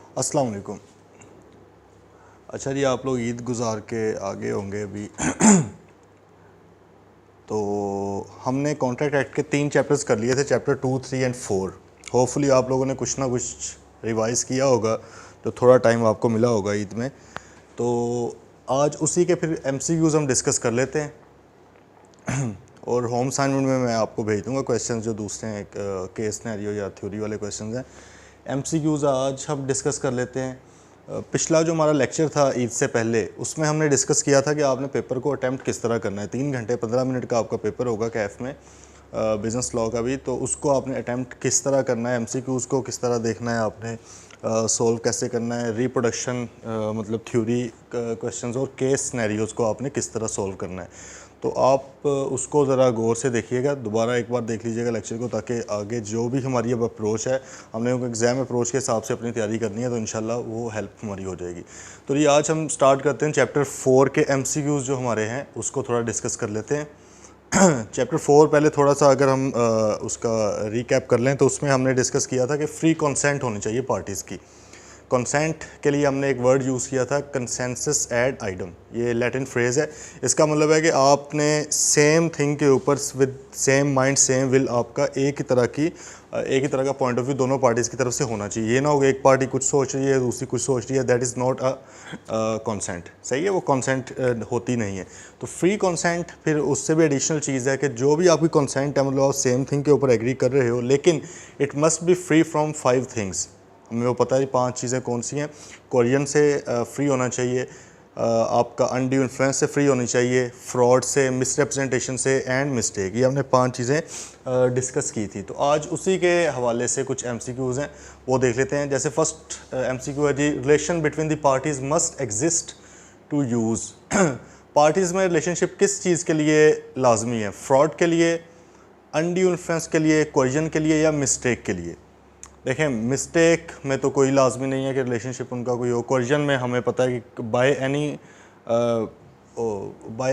अस्सलाम वालेकुम। अच्छा जी, आप लोग ईद गुज़ार के आगे होंगे अभी। तो हमने कॉन्ट्रैक्ट एक्ट के 3 चैप्टर्स कर लिए थे, चैप्टर 2, 3 एंड 4। होपफुली आप लोगों ने कुछ ना कुछ रिवाइज़ किया होगा, तो थोड़ा टाइम आपको मिला होगा ईद में। तो आज उसी के फिर MCQs हम डिस्कस कर लेते हैं। और होम असाइनमेंट में मैं आपको भेज दूंगा क्वेश्चंस जो दूसरे हैं, केस सिनेरियो या थ्योरी वाले क्वेश्चंस हैं। MCQs आज हम डिस्कस कर लेते हैं। पिछला जो हमारा लेक्चर था ईद से पहले, उसमें हमने डिस्कस किया था कि आपने पेपर को अटैम्प्ट किस तरह करना है। 3 घंटे 15 मिनट का आपका पेपर होगा कैफ में, बिज़नेस लॉ का भी। तो उसको आपने अटैम्प्ट किस तरह करना है, MCQs को किस तरह देखना है आपने, सोल्व कैसे करना है, रिप्रोडक्शन मतलब थ्योरी क्वेश्चंस और केस सिनेरियोज़ को आपने किस तरह सोल्व करना है। तो आप उसको ज़रा गौर से देखिएगा, दोबारा एक बार देख लीजिएगा लेक्चर को, ताकि आगे जो भी हमारी अब अप्रोच है, हमने एग्ज़ाम अप्रोच के हिसाब से अपनी तैयारी करनी है, तो इंशाल्लाह वो हेल्प हमारी हो जाएगी। तो ये आज हम स्टार्ट करते हैं चैप्टर 4 के MCQs जो हमारे हैं उसको थोड़ा डिस्कस कर लेते हैं। चैप्टर 4 पहले थोड़ा सा अगर हम उसका रिकैप कर लें, तो उसमें हमने डिस्कस किया था कि फ्री कंसेंट होनी चाहिए पार्टीज़ की। कंसेंट के लिए हमने एक वर्ड यूज़ किया था, कंसेंसस एड आइटम। ये लैटिन फ्रेज़ है। इसका मतलब है कि आपने सेम थिंग के ऊपर with same mind same will आपका एक ही तरह का पॉइंट ऑफ व्यू दोनों पार्टीज़ की तरफ से होना चाहिए। ये ना हो एक पार्टी कुछ सोच रही है, दूसरी कुछ सोच रही है, that is not a consent. सही है, वो कंसेंट होती नहीं है। तो फ्री कंसेंट फिर उससे भी एडिशनल चीज़ है कि जो भी आपकी कंसेंट है, मतलब आप सेम थिंग के ऊपर एग्री कर रहे हो, लेकिन it must be free from 5 things. हमें वो पता है 5 चीज़ें कौन सी हैं। कोरियन से फ्री होना चाहिए, आपका अनड्यू इन्फ्लुएंस से फ्री होनी चाहिए, फ्रॉड से, मिसरिप्रेजेंटेशन से एंड मिस्टेक। ये हमने 5 चीज़ें डिस्कस की थी। तो आज उसी के हवाले से कुछ MCQs हैं, वो देख लेते हैं। जैसे फर्स्ट MCQ है जी, relation between the parties must exist to use. Parties में रिलेशनशिप किस चीज़ के लिए लाजमी है? फ्रॉड के लिए, अनड्यू इन्फ्लुएंस के लिए, कोरियन के लिए या मिस्टेक के लिए? देखें, मिस्टेक में तो कोई लाजमी नहीं है कि रिलेशनशिप उनका कोई हो। कोरिजन में हमें पता है कि by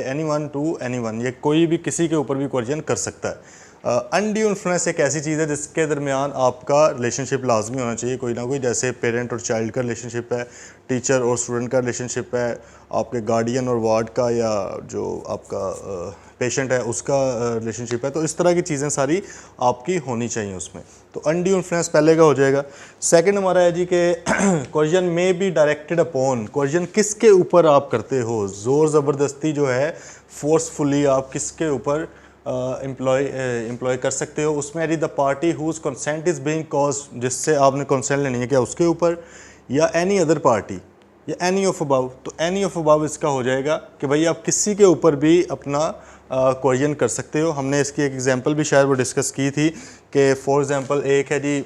any one two any one, ये कोई भी किसी के ऊपर भी कोरिजन कर सकता है। अनड्यू इन्फ्लुएंस एक ऐसी चीज़ है जिसके दरमियान आपका रिलेशनशिप लाजमी होना चाहिए कोई ना कोई, जैसे पेरेंट और चाइल्ड का रिलेशनशिप है, टीचर और स्टूडेंट का रिलेशनशिप है, आपके गार्डियन और वार्ड का, या जो आपका पेशेंट है उसका रिलेशनशिप है। तो इस तरह की चीज़ें सारी आपकी होनी चाहिए उसमें। तो अनड्यू इन्फ्लुएंस पहले का हो जाएगा। सेकंड हमारा है जी कि कोरिजन में बी डायरेक्टेड अपॉन। कोरिजन किसके ऊपर आप करते हो? ज़ोर ज़बरदस्ती जो है, फोर्सफुली आप किसके ऊपर एम्प्लॉय कर सकते हो? उसमें यदि the party whose consent is being cause, जिससे आपने कंसेंट लेनी है, क्या उसके ऊपर, या एनी अदर पार्टी, या एनी ऑफ अबाव। तो एनी ऑफ अबाव इसका हो जाएगा कि भाई आप किसी के ऊपर भी अपना कोरिजन कर सकते हो। हमने इसकी एक एग्जांपल भी शायद वो डिस्कस की थी कि फॉर एग्जांपल एक है जी,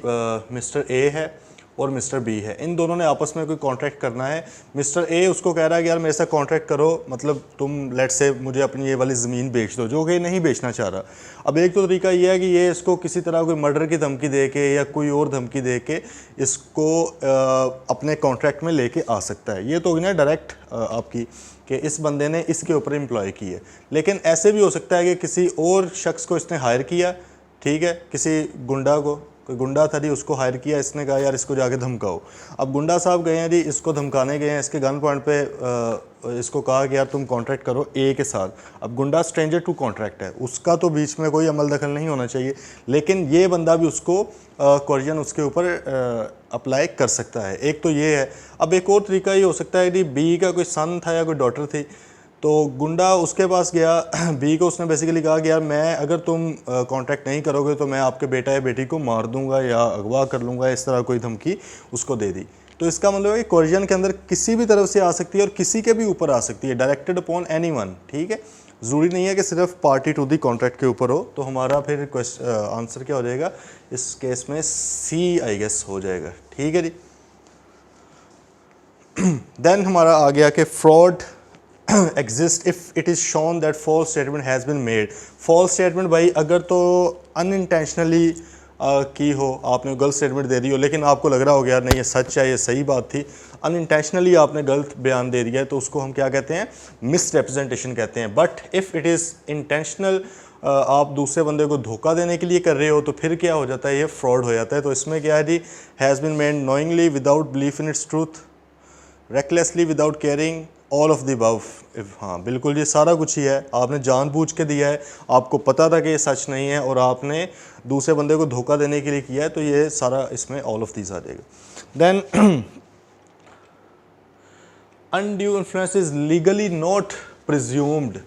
मिस्टर ए है और मिस्टर बी है। इन दोनों ने आपस में कोई कॉन्ट्रैक्ट करना है। मिस्टर ए उसको कह रहा है कि यार मेरे साथ कॉन्ट्रैक्ट करो, मतलब तुम लेट से मुझे अपनी ये वाली ज़मीन बेच दो, जो कि नहीं बेचना चाह रहा। अब एक तो तरीका ये है कि ये इसको किसी तरह कोई मर्डर की धमकी दे के या कोई और धमकी दे के इसको अपने कॉन्ट्रैक्ट में लेके आ सकता है। ये तो होगी ना डायरेक्ट आपकी, कि इस बंदे ने इसके ऊपर एम्प्लॉय की है। लेकिन ऐसे भी हो सकता है कि किसी और शख्स को इसने हायर किया, ठीक है, किसी गुंडा को, कोई गुंडा था जी, उसको हायर किया, इसने कहा यार इसको जाके धमकाओ। अब गुंडा साहब गए हैं जी, इसको धमकाने गए हैं, इसके गन पॉइंट पे इसको कहा कि यार तुम कॉन्ट्रैक्ट करो ए के साथ। अब गुंडा स्ट्रेंजर टू कॉन्ट्रैक्ट है, उसका तो बीच में कोई अमल दखल नहीं होना चाहिए, लेकिन ये बंदा भी उसको कोरिजन उसके ऊपर अप्लाई कर सकता है। एक तो ये है। अब एक और तरीका ये हो सकता है कि बी का कोई सन था या कोई डॉटर थी, तो गुंडा उसके पास गया बी को, उसने बेसिकली कहा कि यार मैं, अगर तुम कॉन्ट्रैक्ट नहीं करोगे तो मैं आपके बेटा या बेटी को मार दूंगा या अगवा कर लूँगा, इस तरह कोई धमकी उसको दे दी। तो इसका मतलब है कि कोरिजन के अंदर किसी भी तरफ से आ सकती है और किसी के भी ऊपर आ सकती है, डायरेक्टेड अपॉन एनी वन। ठीक है, ज़रूरी नहीं है कि सिर्फ पार्टी टू दी कॉन्ट्रैक्ट के ऊपर हो। तो हमारा फिर आंसर क्या हो जाएगा इस केस में? सी आई गेस हो जाएगा। ठीक है जी। देन हमारा आ गया कि fraud exist if it is shown that false statement has been made। false statement भाई अगर तो unintentionally की हो, आपने गलत स्टेटमेंट दे दी हो, लेकिन आपको लग रहा हो गया यार नहीं ये सच है, ये सही बात थी, अनइंटेंशनली आपने गलत बयान दे दिया है, तो उसको हम क्या कहते हैं? मिस रिप्रेजेंटेशन कहते हैं। But if it is intentional आप दूसरे बंदे को धोखा देने के लिए कर रहे हो तो फिर क्या हो जाता है, ये फ्रॉड हो जाता है। तो इसमें क्या है जी, has been made knowingly without belief in its truth, recklessly without caring, all of the above. हाँ बिल्कुल जी, सारा कुछ ही है, आपने जानबूझ के दिया है, आपको पता था कि ये सच नहीं है और आपने दूसरे बंदे को धोखा देने के लिए किया है, तो ये सारा इसमें ऑल ऑफ दीज आ जाएगा। Then undue influence is legally not presumed.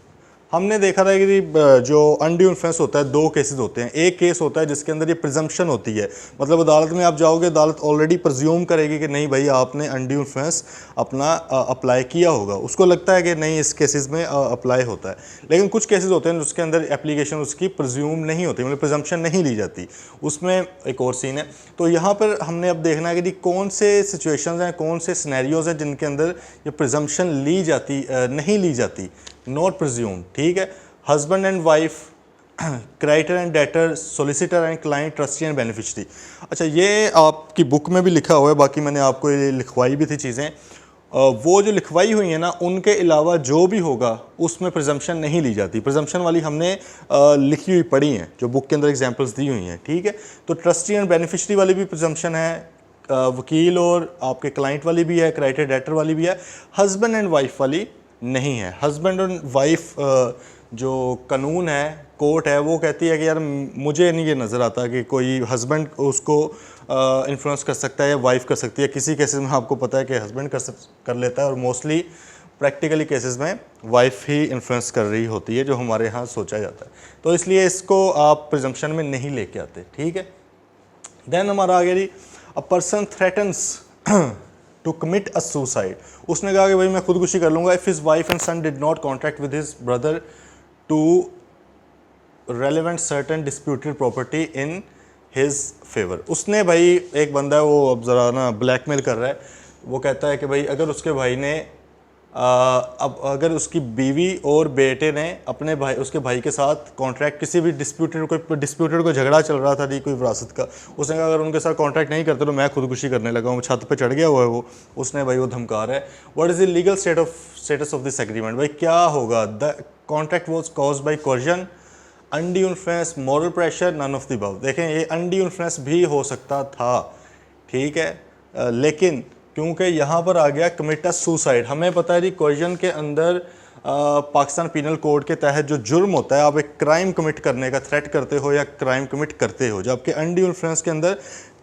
हमने देखा था कि जो अनड्यू इन्फ्लुएंस होता है, दो केसेस होते हैं। एक केस होता है जिसके अंदर ये प्रिजम्पशन होती है, मतलब अदालत में आप जाओगे, अदालत ऑलरेडी प्रिज्यूम करेगी कि नहीं भाई आपने अनड्यू इन्फ्लुएंस अपना अप्लाई किया होगा, उसको लगता है कि नहीं इस केसेस में अप्लाई होता है। लेकिन कुछ केसेस होते हैं जिसके अंदर एप्लीकेशन उसकी प्रिज्यूम नहीं होती, मतलब प्रिजम्पशन नहीं ली जाती, उसमें एक और सीन है। तो यहाँ पर हमने अब देखना है कि कौन से सिचुएशंस हैं, कौन से सिनेरियोज हैं जिनके अंदर ये प्रिजम्पशन ली जाती नहीं ली जाती, नॉट प्रिज्यूम। ठीक है, husband and wife, creditor and debtor, solicitor and client, trustee and beneficiary. अच्छा, ये आपकी बुक में भी लिखा हुआ है, बाकी मैंने आपको ये लिखवाई भी थी चीज़ें। वो जो लिखवाई हुई है ना, उनके अलावा जो भी होगा उसमें प्रिजम्पशन नहीं ली जाती। प्रिजम्पशन वाली हमने लिखी हुई पढ़ी हैं, जो बुक के अंदर एग्जांपल्स दी हुई हैं। ठीक है, तो ट्रस्टी एंड बेनिफिशरी वाली भी प्रिजम्पशन है, वकील और आपके क्लाइंट वाली भी है, क्रेडिटर डेटर वाली भी है, हस्बैंड एंड वाइफ वाली नहीं है। हस्बैंड एंड वाइफ जो कानून है, कोर्ट है, वो कहती है कि यार मुझे नहीं ये नज़र आता कि कोई हस्बैंड उसको इन्फ्लुएंस कर सकता है या वाइफ कर सकती है। किसी केसेस में आपको पता है कि हस्बैंड कर लेता है, और मोस्टली प्रैक्टिकली केसेस में वाइफ ही इन्फ्लुएंस कर रही होती है, जो हमारे यहाँ सोचा जाता है। तो इसलिए इसको आप प्रिजम्पशन में नहीं लेके आते। ठीक है, देन हमारा आगे जी, a person threatens to commit a suicide. उसने कहा कि भाई मैं खुदकुशी कर लूँगा if his wife and son did not contract with his brother to relevant certain disputed property in his favour. उसने भाई, एक बंदा है वो अब ज़रा ना ब्लैकमेल कर रहा है, वो कहता है कि भाई अगर उसके भाई ने अब अगर उसकी बीवी और बेटे ने अपने भाई, उसके भाई के साथ कॉन्ट्रैक्ट, किसी भी डिस्प्यूटेड को झगड़ा चल रहा था जी कोई विरासत का, उसने कहा अगर उनके साथ कॉन्ट्रैक्ट नहीं करते तो मैं खुदकुशी करने लगा हूँ, छत पे चढ़ गया हुआ है वो, उसने भाई वो धमका रहा है। What is the legal status of this agreement? भाई क्या होगा? The contract was caused by coercion, undue influence, moral pressure, none of the above. देखें, ये अनड्यू इन्फ्लुएंस भी हो सकता था, ठीक है, लेकिन क्योंकि यहाँ पर आ गया कमिट अ सुसाइड। हमें पता है जी कोर्जन के अंदर पाकिस्तान पीनल कोड के तहत जो जुर्म होता है, आप एक क्राइम कमिट करने का थ्रेट करते हो या क्राइम कमिट करते हो, जबकि अनड्यू इन्फ्लुएंस के अंदर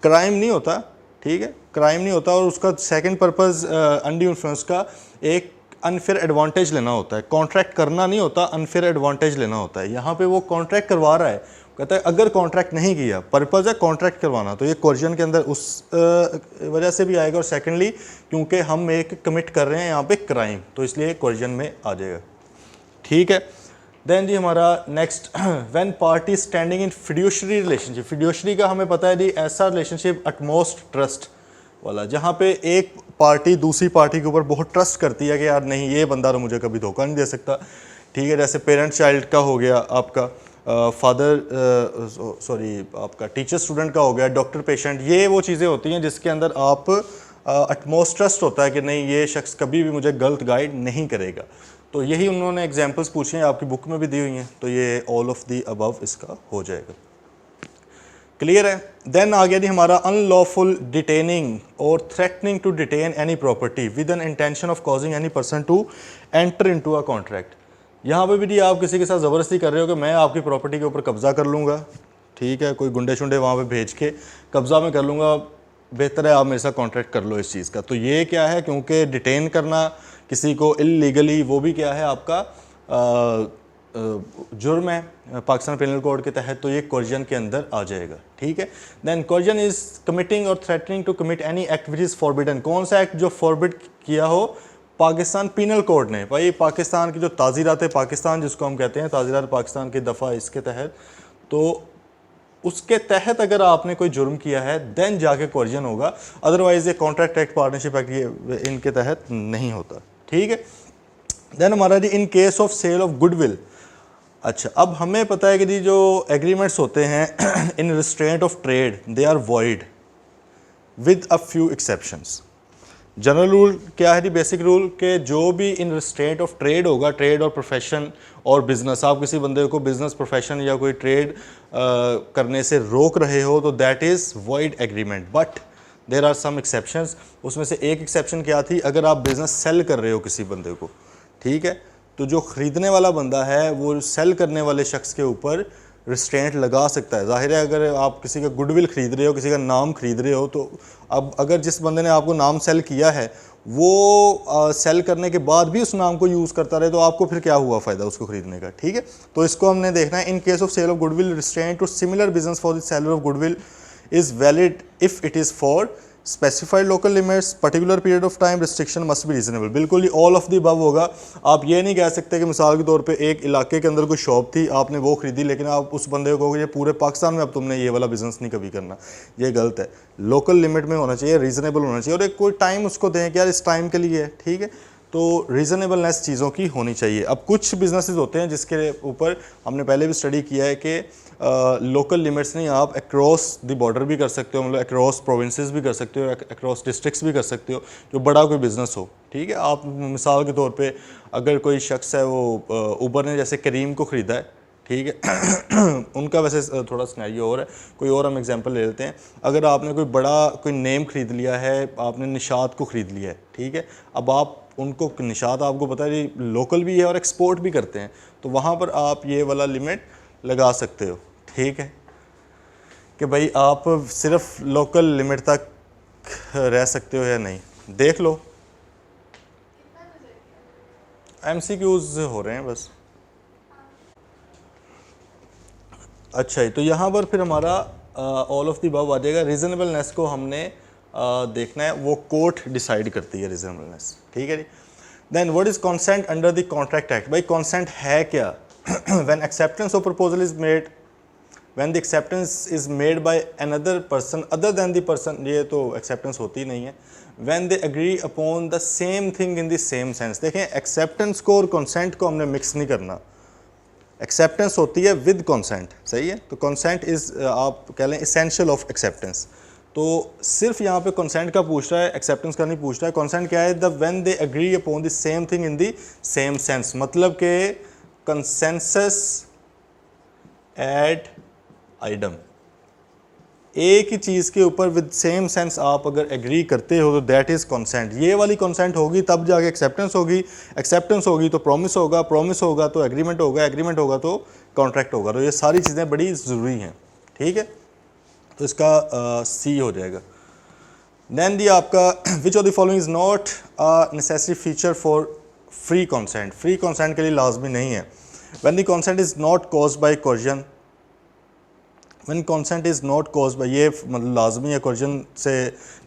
क्राइम नहीं होता। ठीक है, क्राइम नहीं होता, और उसका सेकंड पर्पस अनड्यू इन्फ्लुएंस का एक अनफेयर एडवांटेज लेना होता है, कॉन्ट्रैक्ट करना नहीं होता, अनफेयर एडवांटेज लेना होता है। यहाँ पे वो कॉन्ट्रैक्ट करवा रहा है, कहता है अगर कॉन्ट्रैक्ट नहीं किया, पर्पज़ है कॉन्ट्रैक्ट करवाना, तो ये कोर्जन के अंदर उस वजह से भी आएगा, और सेकेंडली क्योंकि हम एक कमिट कर रहे हैं यहाँ पे क्राइम, तो इसलिए कोर्जन में आ जाएगा। ठीक है, देन जी हमारा next, when party standing in fiduciary relationship. Fiduciary का हमें पता है जी ऐसा रिलेशनशिप अटमोस्ट ट्रस्ट वाला, जहाँ पे एक पार्टी दूसरी पार्टी के ऊपर बहुत ट्रस्ट करती है कि यार नहीं ये बंदा तो मुझे कभी धोखा नहीं दे सकता। ठीक है, जैसे पेरेंट चाइल्ड का हो गया, आपका आपका टीचर स्टूडेंट का हो गया, डॉक्टर पेशेंट, ये वो चीज़ें होती हैं जिसके अंदर आप अटमोस्ट ट्रस्ट होता है कि नहीं ये शख्स कभी भी मुझे गलत गाइड नहीं करेगा। तो यही उन्होंने एग्जांपल्स पूछे हैं, आपकी बुक में भी दी हुई हैं, तो ये ऑल ऑफ दी अबव इसका हो जाएगा। क्लियर है? देन आ गया जी हमारा अनलॉफुल डिटेनिंग और threatening to detain any property with an intention of causing any person to enter into a contract. यहाँ पे भी आप किसी के साथ ज़बरदस्ती कर रहे हो कि मैं आपकी प्रॉपर्टी के ऊपर कब्ज़ा कर लूँगा। ठीक है, कोई गुंडे शुंडे वहाँ पे भेज के कब्ज़ा में कर लूँगा, बेहतर है आप मेरे साथ कॉन्ट्रैक्ट कर लो इस चीज़ का। तो ये क्या है, क्योंकि डिटेन करना किसी को इल्लीगली, वो भी क्या है आपका जुर्म है पाकिस्तान पेनल कोड के तहत, तो ये कोर्जन के अंदर आ जाएगा। ठीक है, देन कोर्जन इज़ कमिटिंग और threatening to commit any act which is forbidden. कौन सा एक्ट जो फॉरबिड किया हो पाकिस्तान पीनल कोड ने? भाई पाकिस्तान की जो ताज़ीरात पाकिस्तान जिसको हम कहते हैं, ताज़ीरात पाकिस्तान की दफ़ा इसके तहत, तो उसके तहत अगर आपने कोई जुर्म किया है देन जाके कोर्जन होगा, अदरवाइज ये कॉन्ट्रैक्ट एक्ट, पार्टनरशिप एक्ट, ये इनके तहत नहीं होता। ठीक है, देन हमारा जी in case of sale of goodwill. अच्छा, अब हमें पता है कि जी जो एग्रीमेंट्स होते हैं in restraint of trade they are void with a few exceptions. General rule क्या है जी, बेसिक रूल के जो भी इन रिस्ट्रेंट ऑफ ट्रेड होगा, ट्रेड और प्रोफेशन और बिजनेस, आप किसी बंदे को बिजनेस प्रोफेशन या कोई ट्रेड करने से रोक रहे हो तो that is void agreement. But there are some exceptions. उसमें से एक एक्सेप्शन क्या थी, अगर आप बिजनेस सेल कर रहे हो किसी बंदे को, ठीक है, तो जो ख़रीदने वाला बंदा है वो सेल करने वाले शख्स के ऊपर रिस्ट्रेंट लगा सकता है। जाहिर है अगर आप किसी का गुडविल ख़रीद रहे हो, किसी का नाम ख़रीद रहे हो, तो अब अगर जिस बंदे ने आपको नाम सेल किया है वो सेल करने के बाद भी उस नाम को यूज़ करता रहे, तो आपको फिर क्या हुआ फ़ायदा उसको ख़रीदने का, ठीक है। तो इसको हमने देखना है। In case of sale of goodwill restraint to similar business for the seller of goodwill is valid if it is for specified local limits, particular period of time, restriction must be reasonable. बिल्कुल ही all of the above होगा। आप ये नहीं कह सकते कि मिसाल के तौर पे एक इलाके के अंदर कोई शॉप थी, आपने वो खरीदी, लेकिन आप उस बंदे को कहोगे ये पूरे पाकिस्तान में अब तुमने ये वाला बिजनेस नहीं कभी करना, ये गलत है। लोकल लिमिट में होना चाहिए, रीज़नेबल होना चाहिए, और एक कोई टाइम उसको दें कि यार इस टाइम के लिए है, ठीक है। तो रीज़नेबलनेस चीज़ों की होनी चाहिए। अब कुछ बिजनेसेस होते हैं जिसके ऊपर हमने पहले भी स्टडी किया है कि लोकल लिमिट्स नहीं, आप अक्रॉस द बॉर्डर भी कर सकते हो, मतलब अक्रॉस प्रोविंसेस भी कर सकते हो, अक्रॉस डिस्ट्रिक्ट्स भी कर सकते हो, जो बड़ा कोई बिज़नेस हो, ठीक है। आप मिसाल के तौर पे अगर कोई शख्स है वो उबर ने जैसे करीम को ख़रीदा है, ठीक है उनका वैसे थोड़ा स्नैरियो और है, कोई और हम एग्जांपल ले लेते हैं। अगर आपने कोई बड़ा कोई नेम ख़रीद लिया है, आपने निशात को ख़रीद लिया है, ठीक है, अब आप उनको निशात आपको पता है लोकल भी है और एक्सपोर्ट भी करते हैं, तो वहाँ पर आप ये वाला लिमिट लगा सकते हो, ठीक है, कि भाई आप सिर्फ लोकल लिमिट तक रह सकते हो या नहीं, देख लो। MCQs हो रहे हैं बस। अच्छा ही, तो यहाँ पर फिर हमारा ऑल ऑफ द अबव आ जाएगा। रीज़नेबलनेस को हमने देखना है, वो कोर्ट डिसाइड करती है रीज़नेबलनेस, ठीक है जी। Then what is consent under the contract act. भाई कंसेंट है क्या? When acceptance of proposal is made, when the acceptance is made by another person other than the person, ये तो एक्सेप्टेंस होती नहीं है। When they agree upon the same thing in the same sense. देखें, acceptance को और consent को हमने मिक्स नहीं करना। एक्सेप्टेंस होती है विद कंसेंट, सही है, तो कंसेंट इज़ आप कह लें इसेंशियल ऑफ एक्सेप्टेंस। तो सिर्फ यहाँ पे कंसेंट का पूछ रहा है, एक्सेप्टेंस का नहीं पूछ रहा है। कंसेंट क्या है? The when they agree upon the same thing in the same sense, मतलब कि कंसेंसस एड आइडम, एक ही चीज़ के ऊपर विद सेम सेंस आप अगर एग्री करते हो तो दैट इज़ कंसेंट। ये वाली कंसेंट होगी तब जाके एक्सेप्टेंस होगी, एक्सेप्टेंस होगी तो प्रॉमिस होगा, प्रॉमिस होगा तो एग्रीमेंट होगा, एग्रीमेंट होगा तो कॉन्ट्रैक्ट होगा। तो ये सारी चीज़ें बड़ी ज़रूरी हैं, ठीक है। तो इसका सी हो जाएगा। देन दी आपका which of the following is not a necessary feature for free consent. Free consent के लिए लाजमी नहीं है। When the consent is not caused by coercion, when consent is not caused by, ये मतलब लाजमी है, कोर्जन से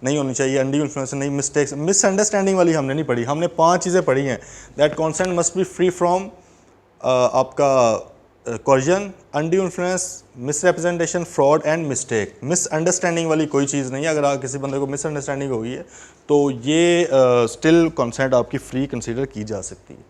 नहीं होनी चाहिए, अनड्यू इन्फ्लुएंस से नहीं, मिस्टेक्स मिसअंडरस्टैंडिंग वाली हमने नहीं पढ़ी। हमने 5 चीज़ें पढ़ी हैं। That consent must be free from आपका coercion, undue influence, misrepresentation, fraud and mistake. Misunderstanding वाली कोई चीज़ नहीं है। अगर आप किसी बंदे को मिसअंडरस्टैंडिंग हो गई है तो ये स्टिल कंसेंट आपकी फ्री कंसीडर की जा सकती है।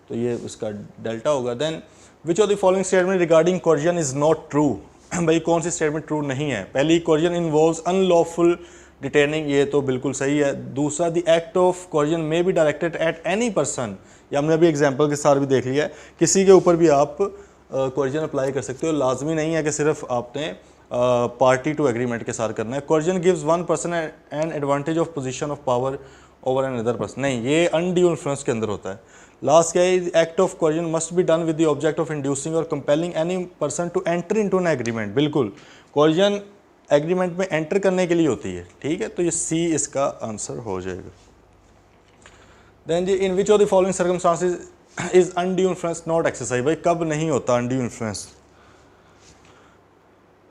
तो ये उसका डेल्टा होगा। Then which of the following statement regarding coercion is not true. भाई कौन सी स्टेटमेंट ट्रू नहीं है? पहली, कोर्जन इन्वॉल्व्स अनलॉफुल डिटेनिंग, ये तो बिल्कुल सही है। दूसरा, the act of coercion may be directed at any person, ये हमने अभी एग्जांपल के साथ भी देख लिया है, किसी के ऊपर भी आप कोर्जन अप्लाई कर सकते हो। लाजमी नहीं है कि सिर्फ आपने पार्टी टू एग्रीमेंट के साथ करना है। Coercion gives one person an advantage of position of power over another person, नहीं, ये अनड्यू इन्फ्लुएंस के अंदर होता है। लास्ट क्या है? Act of coercion must be done with the object of inducing और compelling any person to enter into an agreement. बिल्कुल, कोर्जन एग्रीमेंट में एंटर करने के लिए होती है, ठीक है। तो ये सी इसका आंसर हो जाएगा। देन जी, in which of the following circumstances is undue influence not exercise. भाई कब नहीं होता undue influence?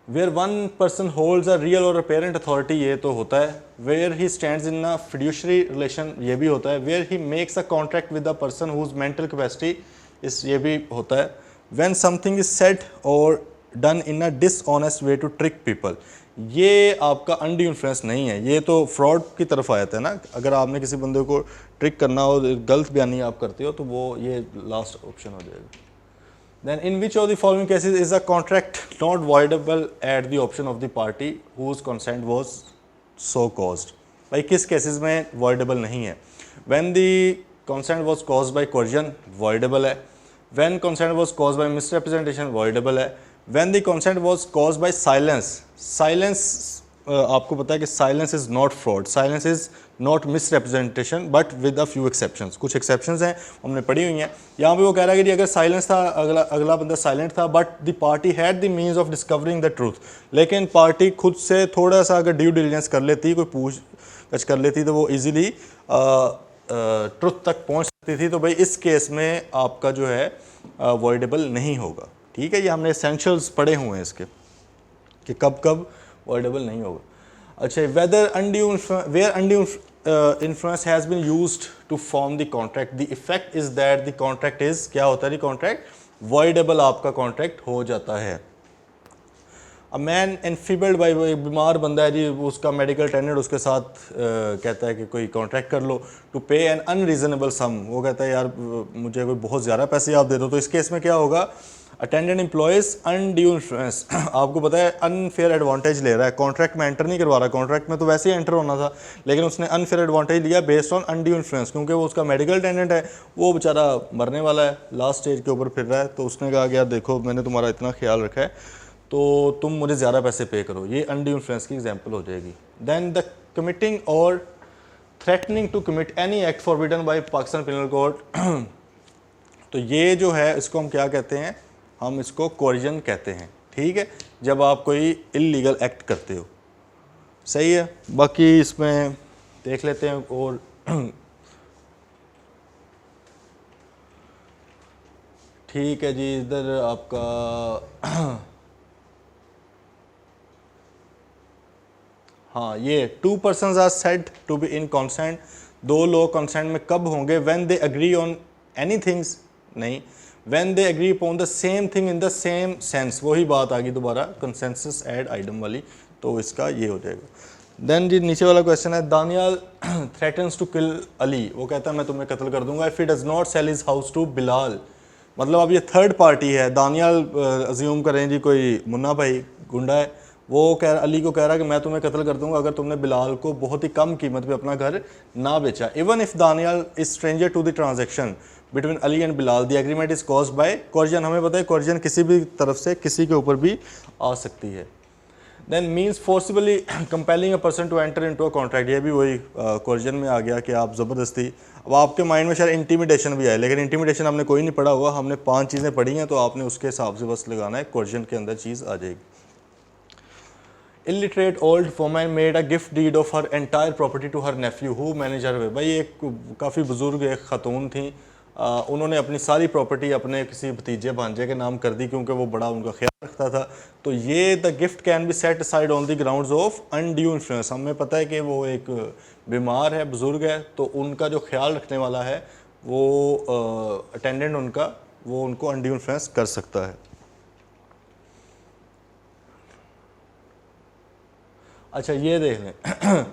Where one person holds a real or apparent authority, ये तो होता है। Where he stands in a fiduciary relation, ये भी होता है। Where he makes a contract with a person whose mental capacity, इस ये भी होता है। When something is said or done in a dishonest way to trick people, ये आपका अनड्यू इन्फ्लुएंस नहीं है, ये तो फ्रॉड की तरफ आ जाता है ना। अगर आपने किसी बंदे को ट्रिक करना हो, गलत बयानी आप करते हो, तो वो ये लास्ट ऑप्शन हो जाएगा। Then in which of the following cases is a contract not voidable at the option of the party whose consent was so caused? भाई किस केसेस में वॉइडेबल नहीं है? When the consent was caused by coercion voidable है, when consent was caused by misrepresentation voidable है, when the consent was caused by silence, silence आपको पता है कि silence is not fraud, silence is not misrepresentation but with a few exceptions, कुछ exceptions हैं हमने पढ़ी हुई हैं। यहाँ पे वो कह रहा है कि अगर साइलेंस था, अगला बंदा साइलेंट था but the party had the means of discovering the truth, लेकिन पार्टी खुद से थोड़ा सा अगर ड्यू डिलिजेंस कर लेती, कोई पूछ कर लेती तो वो ईजिली ट्रुथ तक पहुँच सकती थी। तो भाई इस केस में आपका जो है वॉइडेबल नहीं होगा। ठीक है, ये हमने एसेंशियल्स पढ़े हुए हैं इसके कि कब कब वॉइडेबल नहीं होगा। अच्छा, whether undue where undue influence has been used to form the contract, the effect is that the contract is, क्या होता है कॉन्ट्रैक्ट वॉइडेबल, आपका कॉन्ट्रैक्ट हो जाता है। अ मैन एनफीबल्ड बाई, बीमार बंदा है जी, उसका मेडिकल टेंडेंट उसके साथ कहता है कि कोई कॉन्ट्रैक्ट कर लो टू पे एन अनरीजनेबल सम, वो कहता है यार मुझे कोई बहुत ज़्यादा पैसे आप दे दो, तो इस केस में क्या होगा? अटेंडेंट एम्प्लॉयज़ अनड्यू इन्फ्लुएंस, आपको पता है अनफेयर एडवांटेज ले रहा है, कॉन्ट्रैक्ट में एंटर नहीं करवा रहा, कॉन्ट्रैक्ट में तो वैसे ही एंटर होना था, लेकिन उसने अनफेयर एडवांटेज लिया बेस्ड ऑन अनड्यू इन्फ्लुएंस, क्योंकि वो उसका मेडिकल अटेंडेंट है, वो बेचारा मरने वाला है, लास्ट स्टेज के ऊपर फिर रहा है, तो उसने कहा कि यार देखो मैंने तुम्हारा इतना ख्याल रखा है तो तुम मुझे ज़्यादा पैसे पे करो, ये अनड्यू इन्फ्लुएंस की एग्जाम्पल हो जाएगी। देन द कमिटिंग और threatening to commit any act forbidden by Pakistan penal code, तो ये जो है इसको हम क्या कहते हैं? हम इसको कोर्जन कहते हैं। ठीक है, जब आप कोई इल्लीगल एक्ट करते हो, सही है। बाकी इसमें देख लेते हैं और ठीक है जी, इधर आपका हाँ, ये 2 persons are said to be in consent, दो लोग कंसेंट में कब होंगे? When they agree on any things, नहीं, when they agree upon the same thing in the same sense, वही बात आ गई दोबारा कंसेंसस एड आइटम वाली, तो इसका ये हो जाएगा। देन जी नीचे वाला क्वेश्चन है, Daniyal threatens to kill Ali, वो कहता है मैं तुम्हें कत्ल कर दूंगा if he does not sell his house to Bilal, मतलब अब ये थर्ड पार्टी है, दानियाल अज्यूम करें जी कोई मुन्ना भाई गुंडा है, वो अली को कह रहा है कि मैं तुम्हें कत्ल कर दूंगा अगर तुमने बिलाल को बहुत ही कम कीमत पे अपना घर ना बेचा। Even if Daniyal is stranger to the transaction between Ali and Bilal, the agreement is caused by coercion, हमें पता है कोर्जन किसी भी तरफ से किसी के ऊपर भी आ सकती है। Then means forcibly compelling a person to enter into a contract, ये भी वही कोर्जन में आ गया कि आप ज़बरदस्ती, अब आपके माइंड में शायद इंटीमिडेशन भी आए, लेकिन इंटीमिडेशन हमने कोई नहीं पढ़ा हुआ, हमने 5 चीज़ें पढ़ी हैं, तो आपने उसके हिसाब से बस लगाना है, कोर्जन के अंदर चीज़ आ जाएगी। Illiterate old woman made a gift deed of her entire property to her nephew who manage her way, भाई एक काफ़ी बुजुर्ग एक खतून थी, उन्होंने अपनी सारी प्रॉपर्टी अपने किसी भतीजे भांजे के नाम कर दी क्योंकि वो बड़ा उनका ख्याल रखता था। तो ये the gift can be set aside on the grounds of undue influence, हमें पता है कि वो एक बीमार है, बुजुर्ग है, तो उनका जो ख्याल रखने वाला है वो अटेंडेंट उनका, वो उनको अनड्यू इन्फ्लुएंस कर सकता है। अच्छा ये देख लें,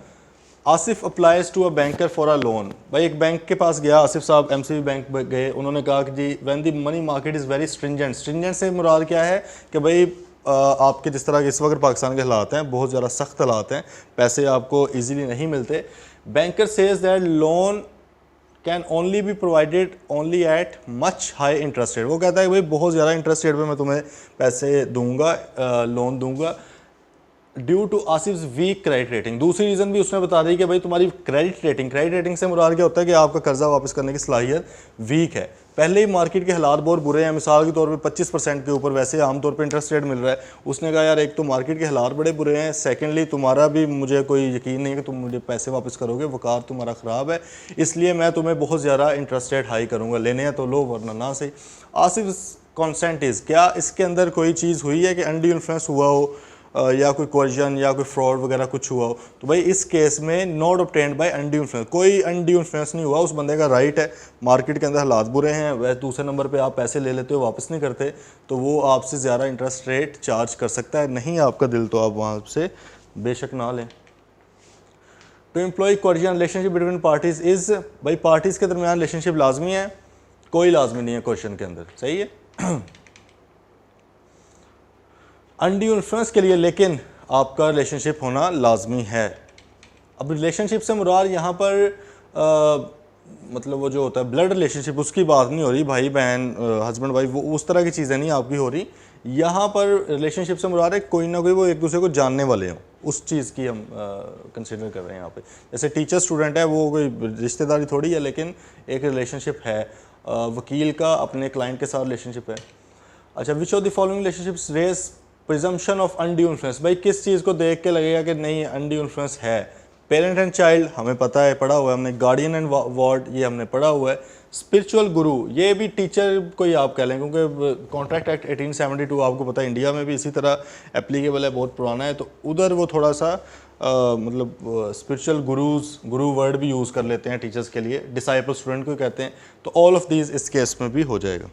Asif applies to a banker for a loan, भाई एक बैंक के पास गया आसिफ साहब, एमसीबी बैंक गए, उन्होंने कहा कि जी when the money market is very stringent, stringent से मुराद क्या है कि भाई आपके जिस तरह के इस वक्त पाकिस्तान के हालात हैं, बहुत ज़्यादा सख्त हालात हैं, पैसे आपको इजीली नहीं मिलते, banker says that loan can only be provided only eight much high interest rate, वो कहता है भाई बहुत ज़्यादा इंटरेस्ट रेट पे मैं तुम्हें पैसे दूंगा, लोन दूंगा, due to Asif weak credit rating. दूसरी रीज़न भी उसने बता दी कि भाई तुम्हारी क्रेडिट रेटिंग से मुराद क्या होता है कि आपका कर्जा वापस करने की सलाहियत वीक है, पहले ही मार्केट के हालात बहुत बुरे हैं, मिसाल के तौर पे 25% के ऊपर वैसे आमतौर पे इंटरेस्ट रेट मिल रहा है, उसने कहा यार एक तो मार्केट के हालात बड़े बुरे हैं, सेकेंडली तुम्हारा भी मुझे कोई यकीन नहीं है कि तुम मुझे पैसे वापस करोगे, वकार तुम्हारा ख़राब है, इसलिए मैं तुम्हें बहुत ज़्यादा इंटरेस्ट रेट हाई करूँगा, लेने हैं तो लो वरना ना सही। आसिफ कॉन्सेंट इज़, क्या इसके अंदर कोई चीज़ हुई है कि अनड्यू इन्फ्लुएंस हुआ हो या कोई कोर्जन या कोई फ्रॉड वगैरह कुछ हुआ हो, तो भाई इस केस में not obtained by undue influence, कोई अनड्यू इन्फ्लुएंस नहीं हुआ, उस बंदे का राइट है, मार्केट के अंदर हालात बुरे हैं, वह दूसरे नंबर पे आप पैसे ले लेते हो वापस नहीं करते, तो वो आपसे ज़्यादा इंटरेस्ट रेट चार्ज कर सकता है, नहीं आपका दिल तो आप वहाँ से बेशक ना लें। To employ coercion relationship between parties is, भाई पार्टीज़ के दरमियान रिलेशनशिप लाजमी है, कोई लाजमी नहीं है क्वेश्चन के अंदर, सही है अनड्यू इन्फ्लुएंस के लिए लेकिन आपका रिलेशनशिप होना लाजमी है। अब रिलेशनशिप से मुराद यहाँ पर मतलब वो जो होता है ब्लड रिलेशनशिप, उसकी बात नहीं हो रही, भाई बहन हस्बैंड वाइफ, वो उस तरह की चीज़ें नहीं आपकी हो रही। यहाँ पर रिलेशनशिप से मुराद है कोई ना कोई वो एक दूसरे को जानने वाले हों, उस चीज़ की हम कंसिडर कर रहे हैं यहाँ पे। जैसे टीचर स्टूडेंट है, वो कोई रिश्तेदारी थोड़ी है, लेकिन एक रिलेशनशिप है। वकील का अपने क्लाइंट के साथ रिलेशनशिप है। अच्छा, which of the following relationships raise presumption of undue influence, भाई किस चीज़ को देख के लगेगा कि नहीं अनड्यू इन्फ्लुएंस है? पेरेंट एंड चाइल्ड हमें पता है, पढ़ा हुआ है हमने। गार्डियन एंड वार्ड ये हमने पढ़ा हुआ है। स्पिरिचुअल गुरु ये भी टीचर को ही आप कह लें, क्योंकि कॉन्ट्रैक्ट एक्ट 1872 आपको पता है इंडिया में भी इसी तरह एप्लीकेबल है, बहुत पुराना है, तो उधर वो थोड़ा सा मतलब स्पिरिचुअल गुरु वर्ड भी यूज़ कर लेते हैं टीचर्स के लिए, डिसाइपल स्टूडेंट को कहते हैं। तो ऑल ऑफ दीज इस केस में भी हो जाएगा।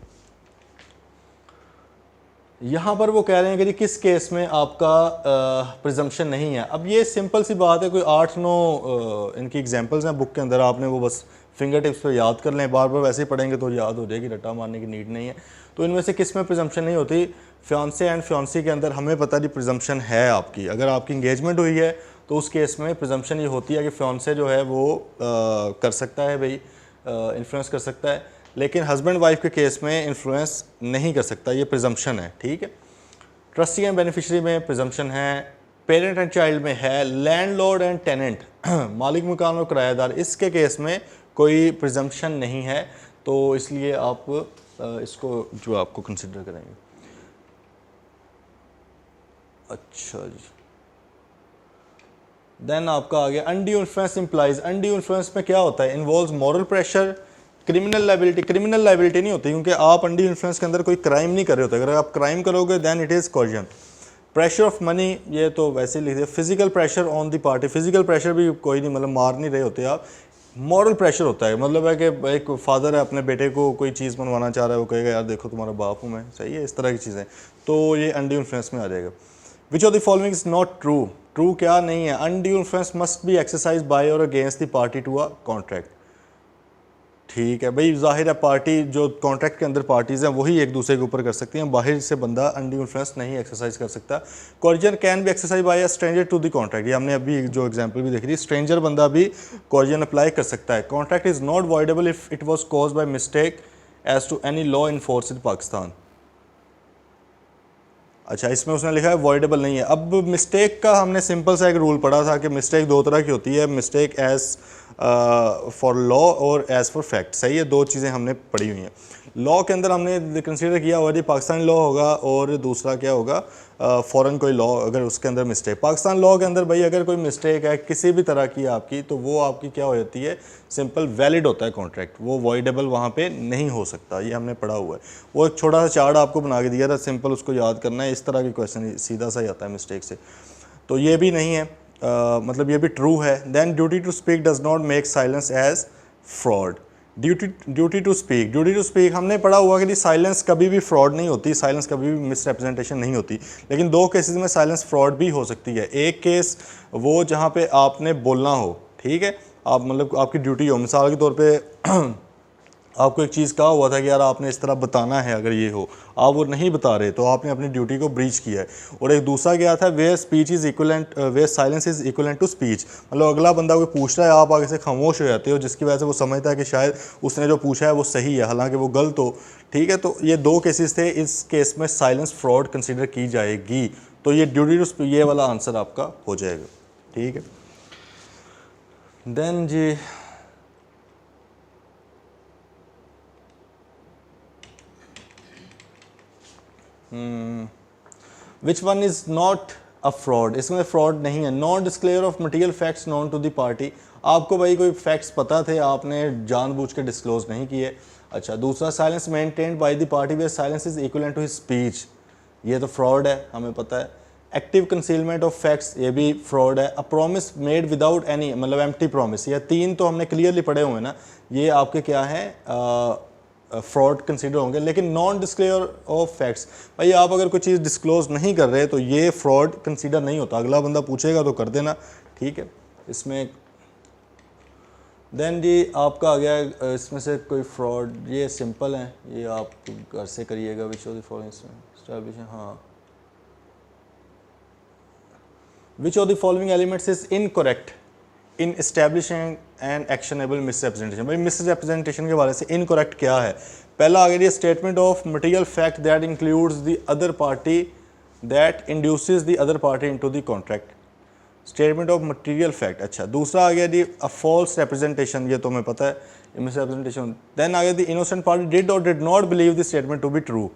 यहाँ पर वो कह रहे हैं कि जी किस केस में आपका प्रिजम्पशन नहीं है। अब ये सिंपल सी बात है, कोई 8-9 इनकी एग्जांपल्स हैं बुक के अंदर, आपने वो बस फिंगर टिप्स पे याद कर लें, बार बार वैसे ही पढ़ेंगे तो याद हो जाएगी, रट्टा मारने की नीड नहीं है। तो इनमें से किस में प्रिजम्पशन नहीं होती? फियांसे एंड फियांसी के अंदर हमें पता जी प्रिजम्पशन है आपकी। अगर आपकी इंगेजमेंट हुई है तो उस केस में प्रिजम्पशन ये होती है कि फियांसे जो है वो कर सकता है, भाई इन्फ्लुएंस कर सकता है, लेकिन हस्बैंड वाइफ के केस में इन्फ्लुएंस नहीं कर सकता, ये प्रिजम्पशन है, ठीक है। ट्रस्टी एंड बेनिफिशियरी में प्रिजम्पशन है, पेरेंट एंड चाइल्ड में है, लैंडलॉर्ड एंड टेनेंट मालिक मकान और किराएदार, इसके केस में कोई प्रिजम्पशन नहीं है, तो इसलिए आप इसको जो आपको कंसिडर करेंगे। अच्छा जी, देन आपका आ गया undue influence implies. Undue influence में क्या होता है? Involves moral pressure, criminal liability. Criminal liability नहीं होती, क्योंकि आप अनड्यू इन्फ्लुएंस के अंदर कोई क्राइम नहीं कर रहे होते। अगर आप क्राइम करोगे then it is coercion. Pressure of money, ये तो वैसे ही लिख दिया। Physical pressure on the party, physical pressure भी कोई नहीं, मतलब मार नहीं रहे होते आप। मॉरल प्रेशर होता है, मतलब है कि एक फादर है अपने बेटे को कोई चीज़ बनवाना चाह रहा है, वो कहेगा यार देखो तुम्हारा बाप हूँ मैं, सही है, इस तरह की चीज़ें, तो ये अनड्यू इन्फ्लुएंस में आ जाएगा। Which of the following is not true? True क्या नहीं है? Undue influence must be exercise by और against the party to a contract. ठीक है भाई, जाहिर है पार्टी जो कॉन्ट्रैक्ट के अंदर पार्टीज़ हैं वही एक दूसरे के ऊपर कर सकती हैं, बाहर से बंदा अनड्यू इन्फ्लुएंस नहीं एक्सरसाइज कर सकता। Coercion can be exercise by a stranger to the contract, ये हमने अभी जो एग्जांपल भी देख रही है, स्ट्रेंजर बंदा भी कॉर्जन अप्लाई कर सकता है। Contract is not voidable if it was cause by mistake as to any law in force in Pakistan. अच्छा, इसमें उसने लिखा है वॉइडेबल नहीं है। अब मिस्टेक का हमने सिंपल सा एक रूल पढ़ा था कि मिस्टेक दो तरह की होती है, मिस्टेक एज फॉर लॉ और एज़ फॉर फैक्ट, सही है, दो चीज़ें हमने पढ़ी हुई हैं। लॉ के अंदर हमने कंसीडर किया हुआ जी पाकिस्तानी लॉ होगा, और दूसरा क्या होगा फ़ॉरेन कोई लॉ, अगर उसके अंदर मिस्टेक। पाकिस्तान लॉ के अंदर भाई अगर कोई मिस्टेक है किसी भी तरह की आपकी, तो वो आपकी क्या हो जाती है, सिंपल वैलिड होता है कॉन्ट्रैक्ट, वो वॉइडेबल वहाँ पे नहीं हो सकता, ये हमने पढ़ा हुआ है। वो एक छोटा सा चार्ट आपको बना के दिया था, सिंपल उसको याद करना है, इस तरह की क्वेश्चन सीधा सा ही आता है मिस्टेक से, तो ये भी नहीं है, मतलब ये भी ट्रू है। Then duty to speak does not make silence as fraud. Duty to speak हमने पढ़ा हुआ कि साइलेंस कभी भी फ्रॉड नहीं होती, साइलेंस कभी भी मिसरिप्रेजेंटेशन नहीं होती, लेकिन दो केसेस में साइलेंस फ्रॉड भी हो सकती है। एक केस वो जहाँ पे आपने बोलना हो, ठीक है, आप मतलब आपकी ड्यूटी हो, मिसाल के तौर पे आपको एक चीज़ कहा हुआ था कि यार आपने इस तरह बताना है, अगर ये हो, आप वो नहीं बता रहे, तो आपने अपनी ड्यूटी को ब्रीच किया है। और एक दूसरा क्या था, where speech is equivalent, where silence is equivalent to speech, मतलब अगला बंदा कोई पूछ रहा है, आप आगे से खामोश हो जाते हो, जिसकी वजह से वो समझता है कि शायद उसने जो पूछा है वो सही है, हालांकि वो गलत हो, ठीक है। तो ये दो केसेस थे, इस केस में साइलेंस फ्रॉड कंसिडर की जाएगी, तो ये ड्यूटी टू स्पीक, ये वाला आंसर आपका हो जाएगा, ठीक है। देन जी which one is not a fraud, इसमें फ्रॉड नहीं है। Non disclosure of material facts known to the party, आपको भाई कोई फैक्ट्स पता थे, आपने जानबूझ के डिस्क्लोज नहीं किए। अच्छा, दूसरा silence maintained by the party where silence is equivalent to his speech, ये तो फ्रॉड है, हमें पता है। एक्टिव कंसीलमेंट ऑफ फैक्ट्स, ये भी फ्रॉड है। A promise made without any, मतलब एम्प्टी प्रॉमिस, ये तीन तो हमने क्लियरली पढ़े हुए हैं ना, ये आपके क्या है फ्रॉड कंसीडर होंगे। लेकिन नॉन डिस्क्लेयर ऑफ फैक्ट्स, भाई आप अगर कोई चीज़ डिस्क्लोज नहीं कर रहे तो ये फ्रॉड कंसीडर नहीं होता, अगला बंदा पूछेगा तो कर देना, ठीक है। इसमें देन जी आपका आ गया, इसमें से कोई फ्रॉड, ये सिंपल है, ये आप घर से करिएगा। Which of the following establish, हाँ, which of the following elements is incorrect in establishing an actionable misrepresentation. भाई मिसरिप्रेजेंटेशन के बारे से इनकरेक्ट क्या है? पहला आ गया statement of material fact that includes the other party that induces the other party into the contract. Statement of material fact. अच्छा, दूसरा आ गया जी अ फॉल्स रिप्रेजेंटेशन, ये तो हमें पता है मिसरिप्रेजेंटेशन। देन आ गया the innocent party did or did not believe the statement to be true.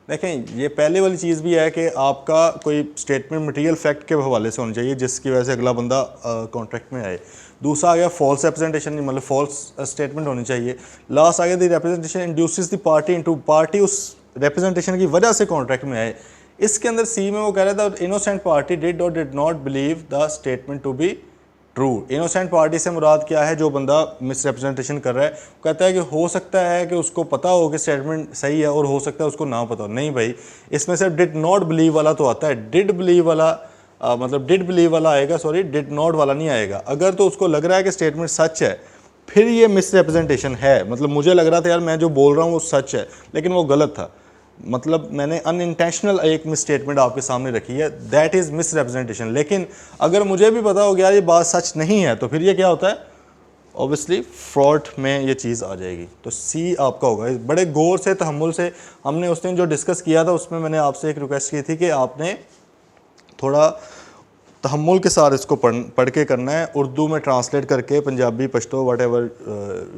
देखें, ये पहले वाली चीज़ भी है कि आपका कोई स्टेटमेंट मटेरियल फैक्ट के हवाले से होनी चाहिए जिसकी वजह से अगला बंदा कॉन्ट्रैक्ट में आए। दूसरा आ गया फॉल्स रिप्रेजेंटेशन, मतलब फॉल्स स्टेटमेंट होनी चाहिए। लास्ट आ गया the representation induces the party into, party उस रिप्रेजेंटेशन की वजह से कॉन्ट्रैक्ट में आए। इसके अंदर सी में वो कह रहा था innocent party did or did not believe the statement to be true. Innocent party से मुराद क्या है? जो बंदा मिसरिप्रेजेंटेशन कर रहा है, कहता है कि हो सकता है कि उसको पता हो कि स्टेटमेंट सही है और हो सकता है उसको ना पता हो। नहीं भाई, इसमें सिर्फ डिड नॉट बिलीव वाला तो आता है, डिड बिलीव वाला मतलब डिड बिलीव वाला आएगा, सॉरी डिड नॉट वाला नहीं आएगा। अगर तो उसको लग रहा है कि स्टेटमेंट सच है फिर ये मिसरिप्रेजेंटेशन है। मतलब मुझे लग रहा था यार मैं जो बोल रहा हूँ वो सच है लेकिन वो गलत था, मतलब मैंने अनइंटेंशनल एक मिस स्टेटमेंट आपके सामने रखी है, दैट इज़ मिस रिप्रेजेंटेशन। लेकिन अगर मुझे भी पता हो गया ये बात सच नहीं है तो फिर ये क्या होता है? ऑब्वियसली फ्रॉड में ये चीज़ आ जाएगी। तो सी आपका होगा। बड़े गौर से तहम्मुल से हमने उस दिन जो डिस्कस किया था उसमें मैंने आपसे एक रिक्वेस्ट की थी कि आपने थोड़ा तहम्मुल के साथ इसको पढ़ के करना है, उर्दू में ट्रांसलेट करके, Punjabi, Pashto, what ever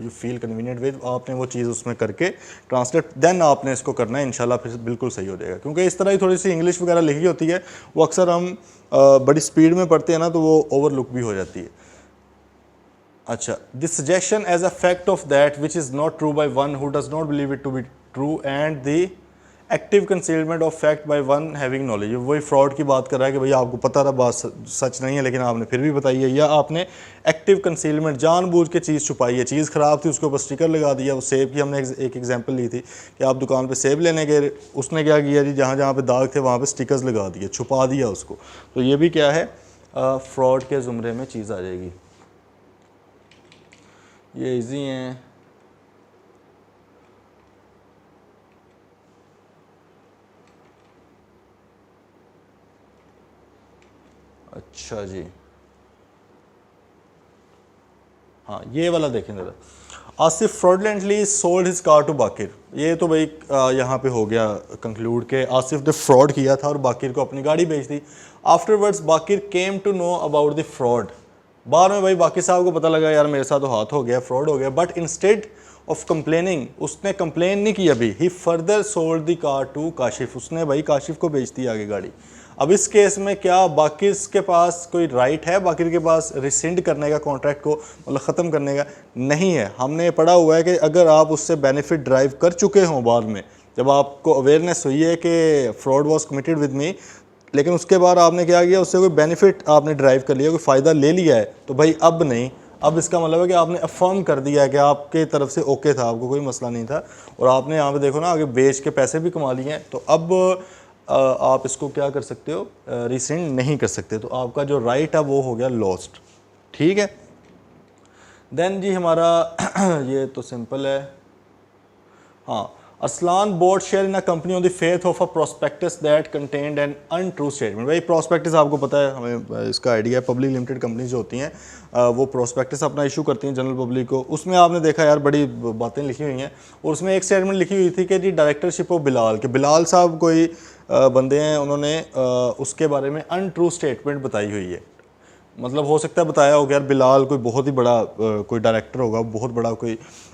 you feel convenient with, आपने वो चीज़ उसमें करके ट्रांसलेट देन आपने इसको करना है, इंशाल्लाह फिर बिल्कुल सही हो जाएगा। क्योंकि इस तरह ही थोड़ी सी इंग्लिश वगैरह लिखी होती है, वो अक्सर हम बड़ी स्पीड में पढ़ते हैं ना तो वो ओवरलुक भी हो जाती है। अच्छा, this suggestion as a fact of that which is not true by one who does not believe it to be true and the active concealment of fact by one having knowledge. वही fraud की बात कर रहा है कि भैया आपको पता था बात सच नहीं है लेकिन आपने फिर भी बताई है, या आपने एक्टिव कंसीलमेंट जानबूझ के चीज़ छुपाई है। चीज़ ख़राब थी उसके ऊपर स्टिकर लगा दिया। वो सेब की हमने एक एग्जांपल ली थी कि आप दुकान पे सेब लेने गए, उसने क्या किया जी, जहाँ जहाँ पे दाग थे वहाँ पे स्टिकर्स लगा दिए, छुपा दिया उसको। तो ये भी क्या है, फ्रॉड के ज़ुमरे में चीज़ आ जाएगी। ये ईजी हैं। अच्छा जी, हाँ ये वाला देखें ज़रा। Asif fraudulently sold his car to Baqir. ये तो भाई यहाँ पे हो गया कंक्लूड के आसिफ ने फ्रॉड किया था और बाकिर को अपनी गाड़ी बेच दी। Afterwards Baqir came to know about the fraud. बाद में भाई बाकिर साहब को पता लगा यार मेरे साथ तो हाथ हो गया, फ्रॉड हो गया। बट इंस्टेड ऑफ कंप्लेनिंग, उसने कंप्लेन नहीं की अभी, ही further sold the car to Kashif. उसने भाई काशिफ को बेच दी आगे गाड़ी। अब इस केस में क्या बाकिर के पास कोई राइट है, बाकिर के पास रिसेंड करने का कॉन्ट्रैक्ट को, मतलब ख़त्म करने का? नहीं है। हमने पढ़ा हुआ है कि अगर आप उससे बेनिफिट ड्राइव कर चुके हों बाद में, जब आपको अवेयरनेस हुई है कि fraud was committed with me, लेकिन उसके बाद आपने क्या किया, उससे कोई बेनिफिट आपने ड्राइव कर लिया, कोई फ़ायदा ले लिया है, तो भाई अब नहीं। अब इसका मतलब है कि आपने अफर्म कर दिया है कि आपके तरफ से ओके था, आपको कोई मसला नहीं था और आपने यहाँ पे देखो ना आगे बेच के पैसे भी कमा लिए हैं। तो अब आप इसको क्या कर सकते हो, रिसेंड नहीं कर सकते। तो आपका जो राइट है वो हो गया लॉस्ट। ठीक है। देन जी हमारा ये तो सिंपल है। हाँ, Aslan bought share in a company on the faith of a prospectus that contained an untrue statement. भाई प्रोस्पेक्टस आपको पता है, हमें इसका आइडिया है। पब्लिक लिमिटेड कंपनीज जो होती हैं वो प्रोस्पेक्टस अपना इशू करती हैं जनरल पब्लिक को। उसमें आपने देखा यार बड़ी बातें लिखी हुई हैं और उसमें एक स्टेटमेंट लिखी हुई थी कि जी डायरेक्टरशिप ऑफ बिलाल, के बिलाल साहब कोई बंदे हैं, उन्होंने उसके बारे में अनट्रू स्टेटमेंट बताई हुई है। मतलब हो सकता है बताया हो यार बिलाल कोई बहुत ही बड़ा कोई डायरेक्टर होगा, बहुत बड़ा कोई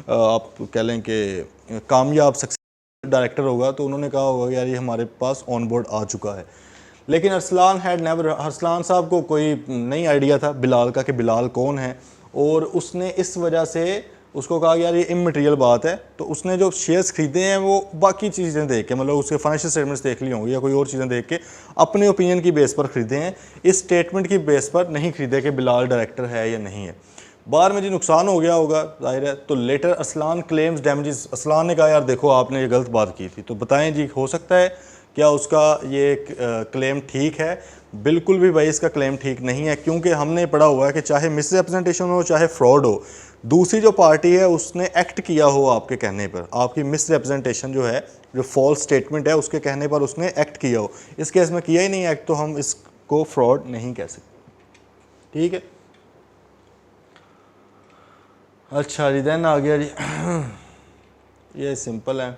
आप कह लें कि कामयाब सक्सेस डायरेक्टर होगा, तो उन्होंने कहा होगा यार ये हमारे पास ऑन बोर्ड आ चुका है। लेकिन अरसलान हैड नेवर, अरसलान साहब को कोई नहीं आइडिया था बिलाल का कि बिलाल कौन है, और उसने इस वजह से उसको कहा यार ये इमटेरियल बात है। तो उसने जो शेयर्स खरीदे हैं वो बाकी चीज़ें देख के, मतलब उसके फाइनेंशियल स्टेटमेंट्स देख ली होंगी या कोई और चीज़ें देख के अपने ओपिनियन की बेस पर खरीदे हैं, इस स्टेटमेंट की बेस पर नहीं खरीदे कि बिलाल डायरेक्टर है या नहीं है। बाद में जी नुकसान हो गया होगा जाहिर है। तो later Aslan claims damages. Aslan ने कहा यार देखो आपने ये गलत बात की थी, तो बताएं जी हो सकता है क्या उसका ये क्लेम ठीक है? बिल्कुल भी भाई इसका क्लेम ठीक नहीं है, क्योंकि हमने पढ़ा हुआ है कि चाहे मिसरिप्रेजेंटेशन हो चाहे फ्रॉड हो, दूसरी जो पार्टी है उसने एक्ट किया हो आपके कहने पर, आपकी मिसरिप्रेजेंटेशन जो है, जो फॉल्स स्टेटमेंट है उसके कहने पर उसने एक्ट किया हो। इस केस में किया ही नहीं एक्ट, तो हम इसको फ्रॉड नहीं कह सकते। ठीक है। अच्छा जी, देन आ गया जी ये सिंपल है।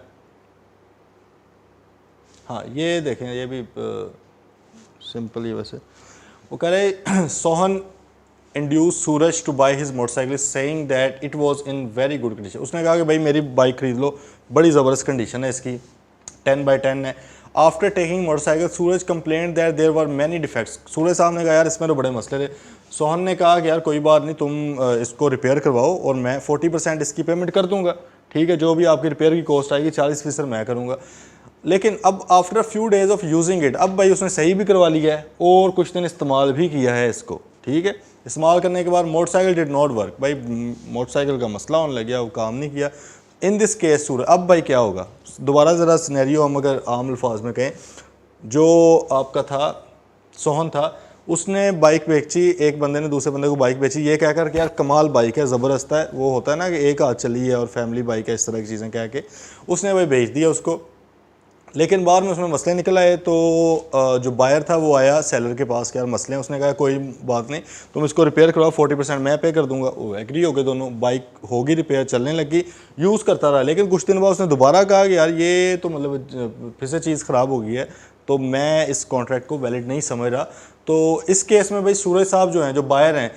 हाँ ये देखें, ये भी सिंपल ही वैसे। वो कह रहे Sohan induce Suraj two by his motorcycle saying that it was in very good condition. उसने कहा कि भाई मेरी बाइक खरीद लो, बड़ी ज़बरदस्त कंडीशन है इसकी, 10/10 है। After taking motorcycle Suraj complaint that there were many defects. Suraj साहब ने कहा यार इसमें तो बड़े मसले थे। सोहन ने कहा कि यार कोई बात नहीं, तुम इसको रिपेयर करवाओ और मैं 40% इसकी पेमेंट कर दूंगा, ठीक है, जो भी आपकी रिपेयर की कॉस्ट आएगी 40% मैं करूँगा। लेकिन अब after few days of using it, अब भाई उसने सही भी करवा लिया है और कुछ दिन इस्तेमाल भी किया है इसको, ठीक है। इस्तेमाल करने के बाद मोटरसाइकिल डिड नॉट वर्क, भाई मोटरसाइकिल का मसला होने लग गया, वो काम नहीं किया। इन दिस केस सूरज, अब भाई क्या होगा, दोबारा ज़रा सिनेरियो हम अगर आम अल्फाज में कहें, जो आपका था सोहन था, उसने बाइक बेची, एक बंदे ने दूसरे बंदे को बाइक बेची ये कहकर कि यार कमाल बाइक है, ज़बरदस्त है, वो होता है ना कि एक हाथ चली है और फैमिली बाइक है, इस तरह की चीज़ें कह के उसने भाई बेच दिया उसको। लेकिन बाद में उसमें मसले निकल आए, तो जो बायर था वो आया सेलर के पास कि यार मसले हैं। उसने कहा कोई बात नहीं, तुम इसको रिपेयर करवाओ, 40% मैं पे कर दूंगा। वो एग्री हो गए दोनों, बाइक होगी रिपेयर, चलने लगी, यूज़ करता रहा। लेकिन कुछ दिन बाद उसने दोबारा कहा कि यार ये तो मतलब फिर से चीज़ ख़राब हो गई है, तो मैं इस कॉन्ट्रैक्ट को वैलिड नहीं समझ रहा। तो इस केस में भाई सूरज साहब जो हैं, जो बायर हैं,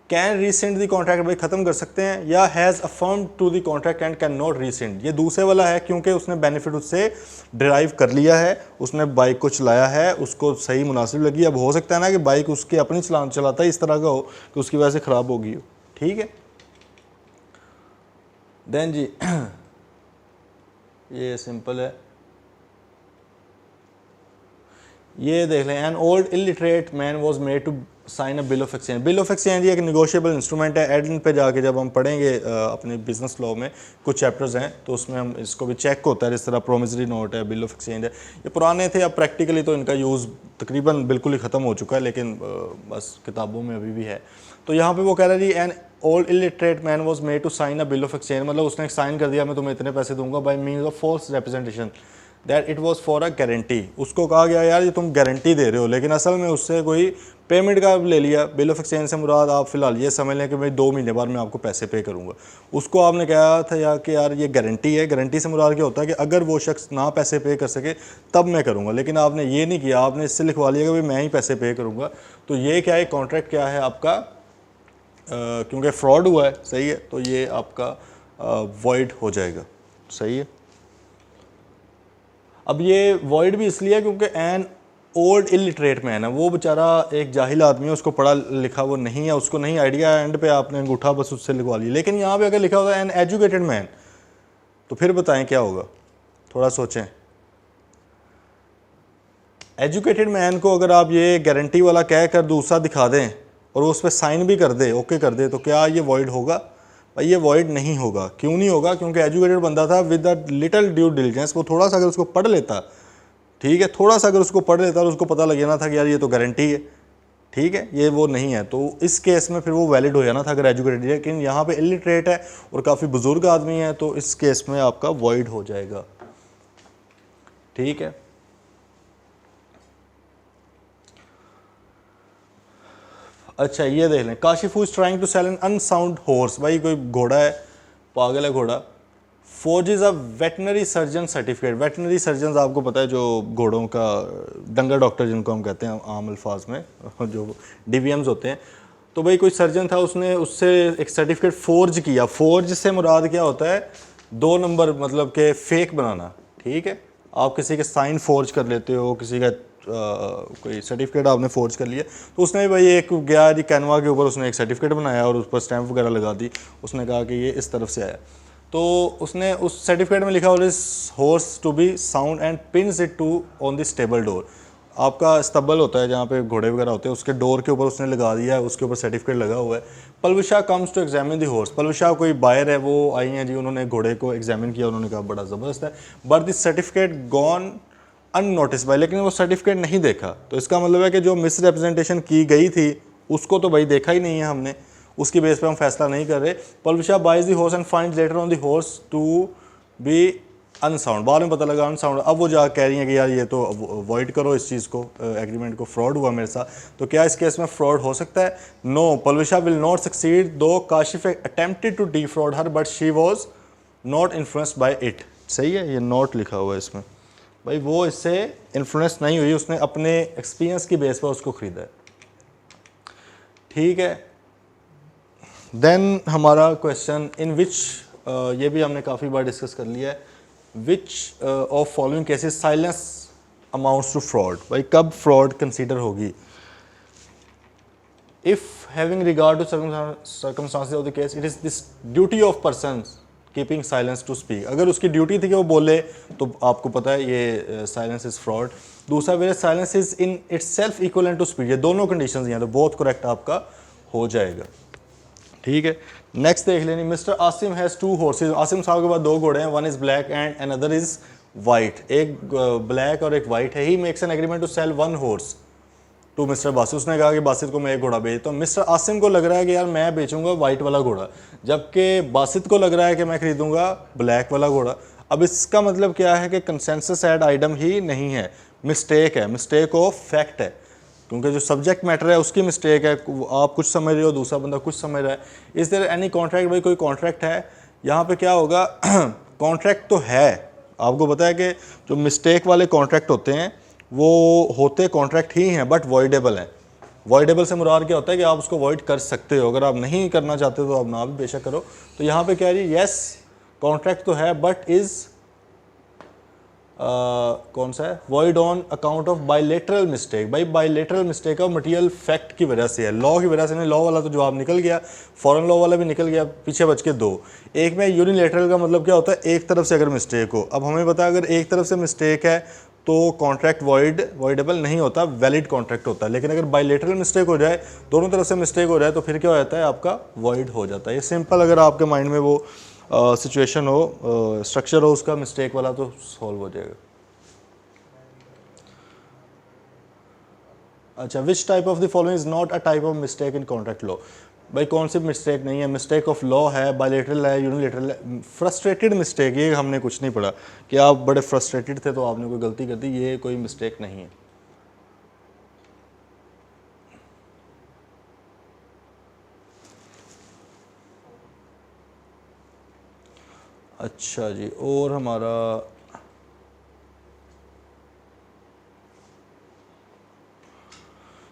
कैन रीसेंड दी कॉन्ट्रैक्ट, भाई ख़त्म कर सकते हैं, या has affirm to the contract and cannot rescind. ये दूसरे वाला है, क्योंकि उसने बेनिफिट उससे ड्राइव कर लिया है, उसने बाइक को चलाया है, उसको सही मुनासिब लगी। अब हो सकता है ना कि बाइक उसके अपनी चलाता है इस तरह का हो कि उसकी वजह से ख़राब हो गई हो, ठीक है। देन जी ये सिंपल है, ये देख लें। An old illiterate man was made to sign a bill of exchange. Bill of exchange एक नेगोशिएबल इंस्ट्रूमेंट है। एंड पे जाके जब हम पढ़ेंगे अपने बिजनेस लॉ में कुछ चैप्टर्स हैं, तो उसमें हम इसको भी चेक होता है, जिस तरह प्रोमिसरी नोट है, बिल ऑफ एक्सचेंज है। ये पुराने थे, अब प्रैक्टिकली तो इनका यूज़ तकरीबन बिल्कुल ही ख़त्म हो चुका है, लेकिन बस किताबों में अभी भी है। तो यहाँ पर वो कह रहा है जी, an old illiterate man was made to sign a bill of exchange, मतलब उसने साइन कर दिया मैं तुम्हें इतने पैसे दूंगा by means of false representation that it was for a guarantee. उसको कहा गया यार ये तुम गारंटी दे रहे हो, लेकिन असल में उससे कोई पेमेंट का ले लिया। बिल ऑफ एक्सचेंज से मुराद आप फिलहाल ये समझ लें कि भाई 2 महीने बाद मैं आपको पैसे पे करूंगा। उसको आपने कहा था यार कि यार ये गारंटी है। गारंटी से मुराद क्या होता है कि अगर वो शख्स ना पैसे पे कर सके तब मैं करूँगा, लेकिन आपने ये नहीं किया, आपने इससे लिखवा लिया कि भाई मैं ही पैसे पे करूँगा। तो ये क्या है, कॉन्ट्रैक्ट क्या है आपका, क्योंकि फ्रॉड हुआ है, सही है, तो ये आपका वॉइड हो जाएगा, सही है। अब ये वॉइड भी इसलिए है क्योंकि एन ओल्ड इलिटरेट मैन है, वो बेचारा एक जाहिल आदमी है, उसको पढ़ा लिखा वो नहीं है, उसको नहीं आइडिया, एंड पे आपने अंगूठा बस उससे लिखवा लिया। लेकिन यहाँ पे अगर लिखा होता है एन एजुकेटेड मैन, तो फिर बताएं क्या होगा, थोड़ा सोचें। एजुकेटेड मैन को अगर आप ये गारंटी वाला कह कर दूसरा दिखा दें और वो उस पर साइन भी कर दे, ओके कर दे, तो क्या ये वॉइड होगा? भाई ये वॉइड नहीं होगा। क्यों नहीं होगा? क्योंकि एजुकेटेड बंदा था with a little due diligence. वो थोड़ा सा अगर उसको पढ़ लेता, ठीक है, थोड़ा सा अगर उसको पढ़ लेता और उसको पता लग जाना था कि यार ये तो गारंटी है, ठीक है, ये वो नहीं है, तो इस केस में फिर वो वैलिड हो जाना था अगर एजुकेटेड है। लेकिन यहाँ पे इलिटरेट है और काफ़ी बुजुर्ग आदमी है, तो इस केस में आपका वॉइड हो जाएगा, ठीक है। अच्छा ये देख लें, Kashif is trying to sell an unsound horse. भाई कोई घोड़ा है, पागल है घोड़ा, forges a veterinary surgeon certificate. Veterinary surgeon आपको पता है, जो घोड़ों का डंगर डॉक्टर जिनको हम कहते हैं आम अल्फाज में, जो DVMs होते हैं। तो भाई कोई सर्जन था, उसने उससे एक सर्टिफिकेट फोर्ज किया। फोर्ज से मुराद क्या होता है, 2 नंबर मतलब के फेक बनाना, ठीक है। आप किसी के साइन फोर्ज कर लेते हो, किसी का कोई सर्टिफिकेट आपने फोर्ज कर लिया, तो उसने भाई एक गया जी कैनवा के ऊपर, उसने एक सर्टिफिकेट बनाया और उस पर स्टैंप वगैरह लगा दी। उसने कहा कि ये इस तरफ से आया, तो उसने उस सर्टिफिकेट में लिखा और इस horse to be sound and pins it to on the stable door. आपका स्तबल होता है जहाँ पे घोड़े वगैरह होते हैं, उसके डोर के ऊपर उसने लगा दिया है, उसके ऊपर सर्टिफिकेट लगा हुआ है। Palwisha comes to examine the horse. Palwisha कोई बायर है, वो आई हैं जी, उन्होंने घोड़े को एग्जामिन किया, उन्होंने कहा बड़ा ज़बरदस्त है, but this certificate gone unnoticed by. लेकिन वो सर्टिफिकेट नहीं देखा, तो इसका मतलब है कि जो मिस रिप्रेजेंटेशन की गई थी उसको तो भाई देखा ही नहीं है हमने, उसकी बेस पे हम फैसला नहीं कर रहे। Palwisha buys the horse and finds later on the horse to be unsound, बाद में पता लगा अनसाउंड। अब वो जा कह रही हैं कि यार ये तो अवॉइड करो इस चीज़ को, एग्रीमेंट को, फ्रॉड हुआ मेरे साथ। तो क्या इस केस में फ्रॉड हो सकता है? No, Palwisha will not succeed though Kashif attempted to defraud her but she was not influenced by it. सही है, ये नॉट लिखा हुआ है इसमें, भाई वो इससे इन्फ्लुएंस नहीं हुई, उसने अपने एक्सपीरियंस की बेस पर उसको ख़रीदा है। ठीक है, देन हमारा क्वेश्चन इन विच, ये भी हमने काफ़ी बार डिस्कस कर लिया है, which of following cases silence amounts to fraud. भाई कब फ्रॉड कंसीडर होगी? If having regard to circumstances of the case it is this duty of person keeping silence to speak. अगर उसकी ड्यूटी थी कि वो बोले तो आपको पता है ये साइलेंस इज फ्रॉड। दूसरा, where silence is in itself equivalent to speak. ये दोनों कंडीशंस हैं तो बोथ करेक्ट आपका हो जाएगा। ठीक है, नेक्स्ट देख लेनी, mister Asim has 2 horses. Asim sahab के पास 2 घोड़े हैं, one is black and another is white. एक ब्लैक और एक वाइट है। He makes an agreement to sell 1 horse to mister Basit. उसने कहा कि बासित को मैं एक घोड़ा बेच। तो मिस्टर आसिम को लग रहा है कि यार मैं बेचूंगा वाइट वाला घोड़ा, जबकि बासित को लग रहा है कि मैं खरीदूंगा ब्लैक वाला घोड़ा। अब इसका मतलब क्या है कि कंसेंसस एड आइटम ही नहीं है, मिस्टेक है, मिस्टेक ऑफ फैक्ट है, क्योंकि जो सब्जेक्ट मैटर है उसकी मिस्टेक है। आप कुछ समझ रहे हो, दूसरा बंदा कुछ समझ रहा है। इस देयर एनी कॉन्ट्रैक्ट? भाई कोई कॉन्ट्रैक्ट है यहाँ पे? क्या होगा कॉन्ट्रैक्ट तो है, आपको पता है कि जो मिस्टेक वाले कॉन्ट्रैक्ट होते हैं वो होते कॉन्ट्रैक्ट ही हैं बट वॉइडेबल हैं। वॉइडेबल से मुराद क्या होता है कि आप उसको वॉइड कर सकते हो, अगर आप नहीं करना चाहते तो आप ना भी बेशक करो। तो यहाँ पे क्या है, यस कॉन्ट्रैक्ट तो है बट इज़ कौन सा है, void on account of bilateral mistake. भाई बायलेटरल मिस्टेक और मटेरियल फैक्ट की वजह से है, लॉ की वजह से नहीं। लॉ वाला तो जवाब निकल गया, फॉरेन लॉ वाला भी निकल गया, पीछे बच के 2। एक में यूनिलेटरल का मतलब क्या होता है, एक तरफ से अगर मिस्टेक हो। अब हमें पता है अगर एक तरफ से मिस्टेक है तो कॉन्ट्रैक्ट वॉइडेबल नहीं होता, वैलिड कॉन्ट्रैक्ट होता है। लेकिन अगर बायलेटरल मिस्टेक हो जाए, दोनों तरफ से मिस्टेक हो जाए, तो फिर क्या हो जाता है, आपका वॉइड हो जाता है। ये सिंपल, अगर आपके माइंड में वो सिचुएशन हो, स्ट्रक्चर हो उसका मिस्टेक वाला, तो सॉल्व हो जाएगा। अच्छा, which type of the following is not a type of mistake in contract law. भाई कौन सी मिस्टेक नहीं है? मिस्टेक ऑफ लॉ है, बायलेटरल है, यूनिलेटरल है। फ्रस्ट्रेटेड मिस्टेक, ये हमने कुछ नहीं पढ़ा कि आप बड़े फ्रस्ट्रेटेड थे तो आपने कोई गलती कर दी, ये कोई मिस्टेक नहीं है। अच्छा जी, और हमारा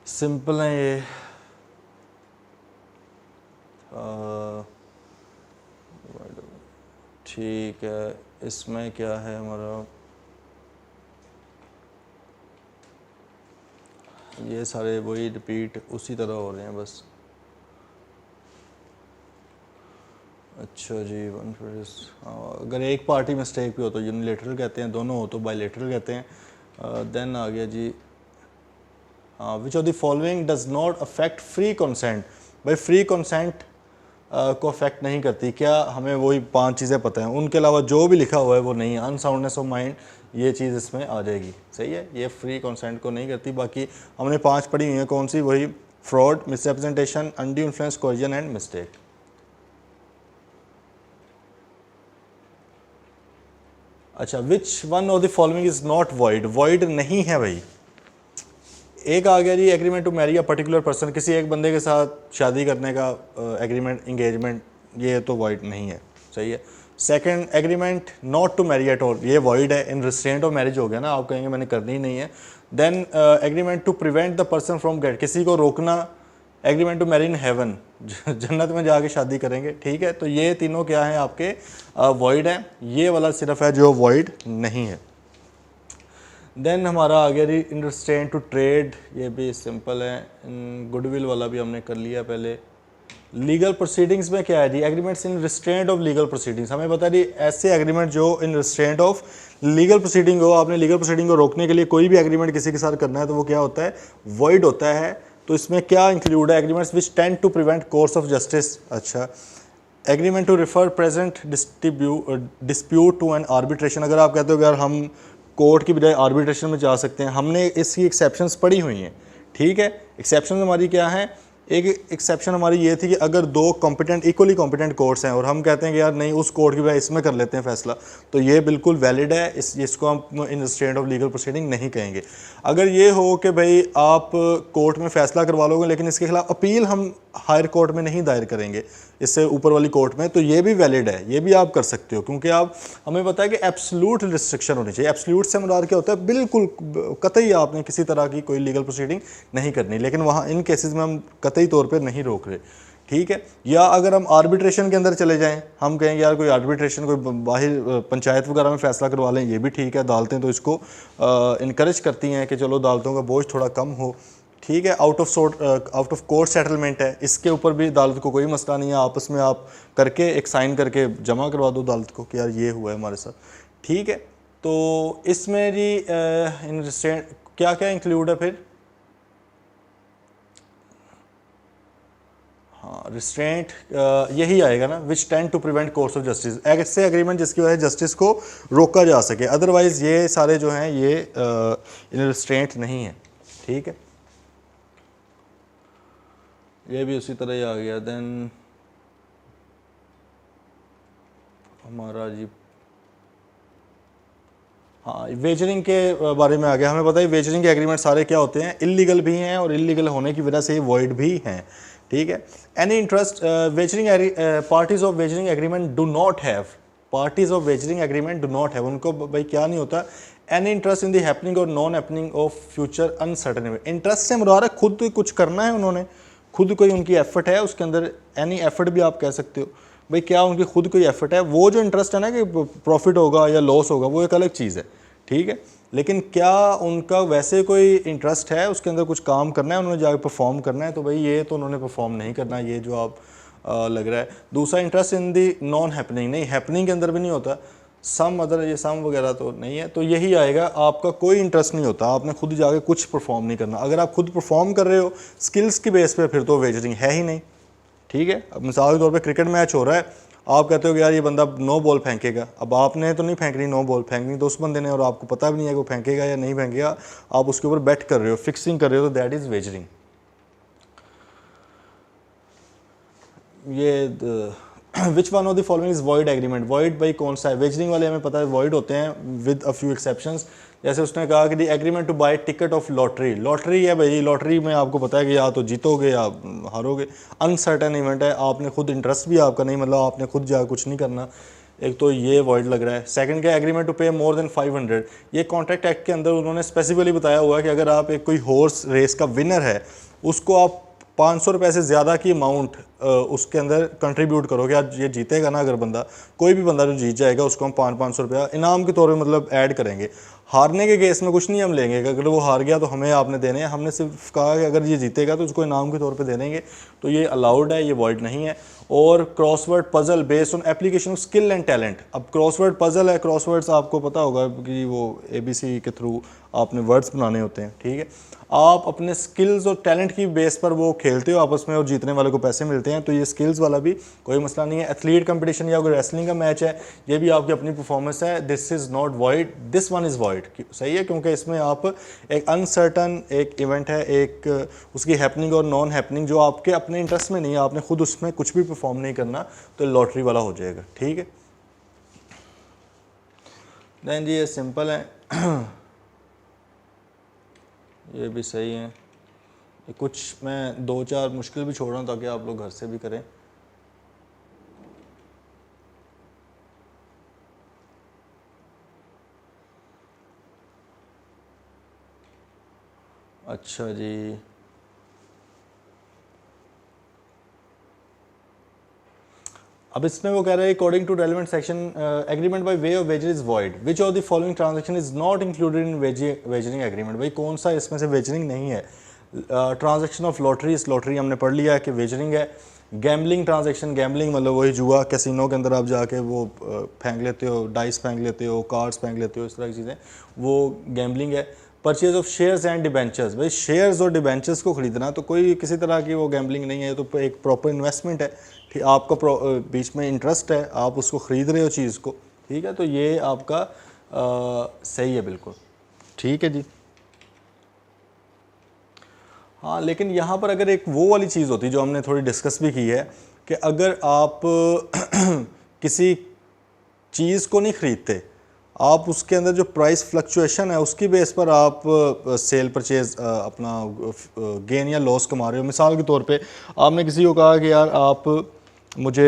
सिंपल है ये, ठीक है। इसमें क्या है हमारा, ये सारे वही रिपीट उसी तरह हो रहे हैं बस। अच्छा जी, अगर एक पार्टी मिस्टेक भी हो तो यूनिलेटरल कहते हैं, दोनों हो तो बायलेटरल कहते हैं। देन आ गया जी, which of the following does not affect free consent. भाई फ्री कंसेंट को अफेक्ट नहीं करती। क्या हमें वही 5 चीज़ें पता हैं, उनके अलावा जो भी लिखा हुआ है वो नहीं है। अनसाउंडनेस ऑफ माइंड, ये चीज़ इसमें आ जाएगी। सही है, ये फ्री कंसेंट को नहीं करती। बाकी हमने 5 पढ़ी हुई हैं, कौन सी? वही fraud, misrepresentation, undue influence, coercion and mistake. अच्छा, which one of the following is not void. Void नहीं है भाई। एक आ गया जी, agreement to marry a particular person, किसी एक बंदे के साथ शादी करने का एग्रीमेंट, इंगेजमेंट, ये तो वॉइड नहीं है। सही है। Second, agreement not to marry at all, ये वॉइड है। इन रिस्ट्रेंट ऑफ मैरिज हो गया ना, आप कहेंगे मैंने करनी ही नहीं है। Then agreement to prevent the person from get, किसी को रोकना। Agreement to marry in heaven, जन्नत में जाके शादी करेंगे। ठीक है, तो ये तीनों क्या हैं आपके, वॉइड हैं। ये वाला सिर्फ है जो वॉइड नहीं है। देन हमारा आ गया जी, इन रिस्ट्रेंट टू ट्रेड, ये भी सिंपल है। गुडविल वाला भी हमने कर लिया पहले। लीगल प्रोसीडिंग्स में क्या है जी, agreements in restraint of legal proceedings. हमें पता है जी, ऐसे एग्रीमेंट जो in restraint of legal proceeding हो, आपने लीगल प्रोसीडिंग को रोकने के लिए कोई भी एग्रीमेंट किसी के साथ करना है तो वो क्या होता है, वॉइड होता है। तो इसमें क्या इंक्लूड है, agreements which tend to prevent course of justice. अच्छा, agreement to refer present dispute to an arbitration, अगर आप कहते हो कि यार हम कोर्ट की बजाय आर्बिट्रेशन में जा सकते हैं, हमने इसकी एक्सेप्शंस पढ़ी हुई हैं। ठीक है, एक्सेप्शन हमारी क्या है, एक एक्सेप्शन हमारी ये थी कि अगर दो कॉम्पिटेंट इक्वली कॉम्पिटेंट कोर्ट्स हैं और हम कहते हैं कि यार नहीं उस कोर्ट की बजाय इसमें कर लेते हैं फैसला, तो ये बिल्कुल वैलिड है, इसको हम इन रिस्ट्रेंट ऑफ लीगल प्रोसीडिंग नहीं कहेंगे। अगर ये हो कि भाई आप कोर्ट में फैसला करवा लोगे लेकिन इसके खिलाफ अपील हम हायर कोर्ट में नहीं दायर करेंगे, इससे ऊपर वाली कोर्ट में, तो ये भी वैलिड है, ये भी आप कर सकते हो, क्योंकि आप हमें पता है कि एब्सोल्यूट रिस्ट्रिक्शन होनी चाहिए। एब्सोल्यूट से मुराद क्या होता है, बिल्कुल कतई आपने किसी तरह की कोई लीगल प्रोसीडिंग नहीं करनी, लेकिन वहाँ इन केसेस में हम कतई तौर पर नहीं रोक रहे, ठीक है। या अगर हम आर्बिट्रेशन के अंदर चले जाएं, हम कहेंगे यार कोई आर्बिट्रेशन कोई बाहर पंचायत वगैरह में फैसला करवा लें, ये भी ठीक है, अदालतें तो इसको इनकरेज करती हैं कि चलो अदालतों का बोझ थोड़ा कम हो, ठीक है। आउट ऑफ कोर्ट सेटलमेंट है, इसके ऊपर भी अदालत को कोई मसला नहीं है, आपस में आप करके एक साइन करके जमा करवा दो अदालत को कि यार ये हुआ है हमारे साथ, ठीक है। तो इसमें जी इन रिस्ट्रेंट क्या क्या इंक्लूड है फिर, हाँ रिस्ट्रेंट यही आएगा ना, which tend to prevent course of justice, ऐसे एग्रीमेंट जिसकी वजह से जस्टिस को रोका जा सके, अदरवाइज ये सारे जो हैं ये इन रिस्ट्रेंट नहीं है, ठीक है। ये भी उसी तरह ही आ गया। देन हमारा जी हाँ वेजरिंग के बारे में आ गया। हमें पता है वेजरिंग के एग्रीमेंट सारे क्या होते हैं, इलीगल भी हैं और इलीगल होने की वजह से वॉइड भी हैं, ठीक है। Any interest wagering parties of wagering agreement do not have, parties of wagering agreement do not have, उनको भाई क्या नहीं होता, any interest in the happening और non happening of future uncertain event. Interest से मुराद है खुद कुछ करना है, उन्होंने खुद कोई उनकी एफर्ट है उसके अंदर, एनी एफर्ट भी आप कह सकते हो, भाई क्या उनकी खुद कोई एफर्ट है, वो जो इंटरेस्ट है ना कि प्रॉफिट होगा या लॉस होगा वो एक अलग चीज़ है, ठीक है। लेकिन क्या उनका वैसे कोई इंटरेस्ट है उसके अंदर कुछ काम करना है, उन्होंने जाकर परफॉर्म करना है, तो भाई ये तो उन्होंने परफॉर्म नहीं करना, ये जो आप लग रहा है। दूसरा interest in the non happening, नहीं हैपनिंग के अंदर भी नहीं होता, सम अदर ये सम वगैरह तो नहीं है, तो यही आएगा आपका कोई इंटरेस्ट नहीं होता, आपने खुद जाके कुछ परफॉर्म नहीं करना। अगर आप खुद परफॉर्म कर रहे हो स्किल्स की बेस पे फिर तो वेजरिंग है ही नहीं, ठीक है। अब मिसाल के तौर पे क्रिकेट मैच हो रहा है, आप कहते हो कि यार ये बंदा नो बॉल फेंकेगा, अब आपने तो नहीं फेंकनी नो बॉल, फेंकनी तो उस बंदे ने, और आपको पता भी नहीं है कि वो फेंकेगा या नहीं फेंकेगा, आप उसके ऊपर बैट कर रहे हो, फिक्सिंग कर रहे हो, तो दैट इज़ वेजरिंग। ये which one of the following is void agreement, void भाई कौन सा है, वेजरिंग वाले हमें पता है वॉइड होते हैं विद अ फ्यू एक्सेप्शंस। जैसे उसने कहा कि the agreement to buy ticket of lottery, lottery है भाई, लॉटरी में आपको पता है कि या तो जीतोगे या हारोगे, अनसर्टेन इवेंट है, आपने खुद इंटरेस्ट भी आपका नहीं, मतलब आपने खुद जा कुछ नहीं करना, एक तो ये वॉइड लग रहा है। सेकंड क्या, एग्रीमेंट टू पे मोर देन 500, ये कॉन्ट्रैक्ट एक्ट के अंदर उन्होंने स्पेसिफिकली बताया हुआ है कि अगर आप एक कोई हॉर्स रेस का विनर है उसको आप 500 रुपये से ज़्यादा की अमाउंट उसके अंदर कंट्रीब्यूट करोगे, आज ये जीतेगा ना अगर बंदा, कोई भी बंदा जो जीत जाएगा उसको हम 500 रुपया इनाम के तौर पे मतलब ऐड करेंगे। हारने के केस में कुछ नहीं हम लेंगे, अगर वो हार गया तो हमें आपने देने हैं, हमने सिर्फ कहा कि अगर ये जीतेगा तो उसको इनाम के तौर पे दे देंगे, तो ये अलाउड है, ये वॉइड नहीं है। और crossword puzzle based on application of skill and talent, अब क्रॉसवर्ड पजल है, क्रॉसवर्ड्स आपको पता होगा कि वो ABC के थ्रू आपने वर्ड्स बनाने होते हैं, ठीक है। आप अपने स्किल्स और टैलेंट की बेस पर वो खेलते हो आपस में और जीतने वाले को पैसे मिलते हैं, तो ये स्किल्स वाला भी कोई मसला नहीं है। एथलीट कंपटीशन या कोई रेसलिंग का मैच है, ये भी आपकी अपनी परफॉर्मेंस है, this is not void, this one is void, सही है, क्योंकि इसमें आप एक अनसर्टन एक इवेंट है, एक उसकी हैपनिंग और नॉन हैपनिंग जो आपके अपने इंटरेस्ट में नहीं है, आपने खुद उसमें कुछ भी परफॉर्म नहीं करना, तो लॉटरी वाला हो जाएगा, ठीक है। देन जी ये सिंपल है ये भी सही है, ये कुछ मैं 2-4 मुश्किल भी छोड़ रहा हूँ ताकि आप लोग घर से भी करें। अच्छा जी, अब इसमें वो कह रहे हैं according to relevant section agreement by way of wager is void, which of the following transaction is not included in wagering agreement, भाई कौन सा इसमें से वेजरिंग नहीं है। ट्रांजैक्शन ऑफ लॉटरी, इस लॉटरी हमने पढ़ लिया है कि वेजरिंग है। गैम्बलिंग ट्रांजैक्शन, गैम्बलिंग मतलब वही जुआ, कैसीनो के अंदर आप जाके वो फेंक लेते हो, डाइस फेंक लेते हो, कार्ड्स फेंक लेते हो, इस तरह की चीज़ें, वो गैम्बलिंग है। Purchase of shares and debentures, भाई शेयर्स और डिबेंचर्स को खरीदना तो कोई किसी तरह की वो गैम्बलिंग नहीं है, तो एक प्रॉपर इन्वेस्टमेंट है, ठीक, आपका बीच में इंटरेस्ट है, आप उसको ख़रीद रहे हो चीज़ को, ठीक है, तो ये आपका सही है बिल्कुल, ठीक है जी। हाँ, लेकिन यहाँ पर अगर एक वो वाली चीज़ होती जो हमने थोड़ी डिस्कस भी की है कि अगर आप किसी चीज़ को नहीं ख़रीदते, आप उसके अंदर जो प्राइस फ्लक्चुएशन है उसकी बेस पर आप सेल परचेज अपना गेन या लॉस कमा रहे हो। मिसाल के तौर पे आपने किसी को कहा कि यार आप मुझे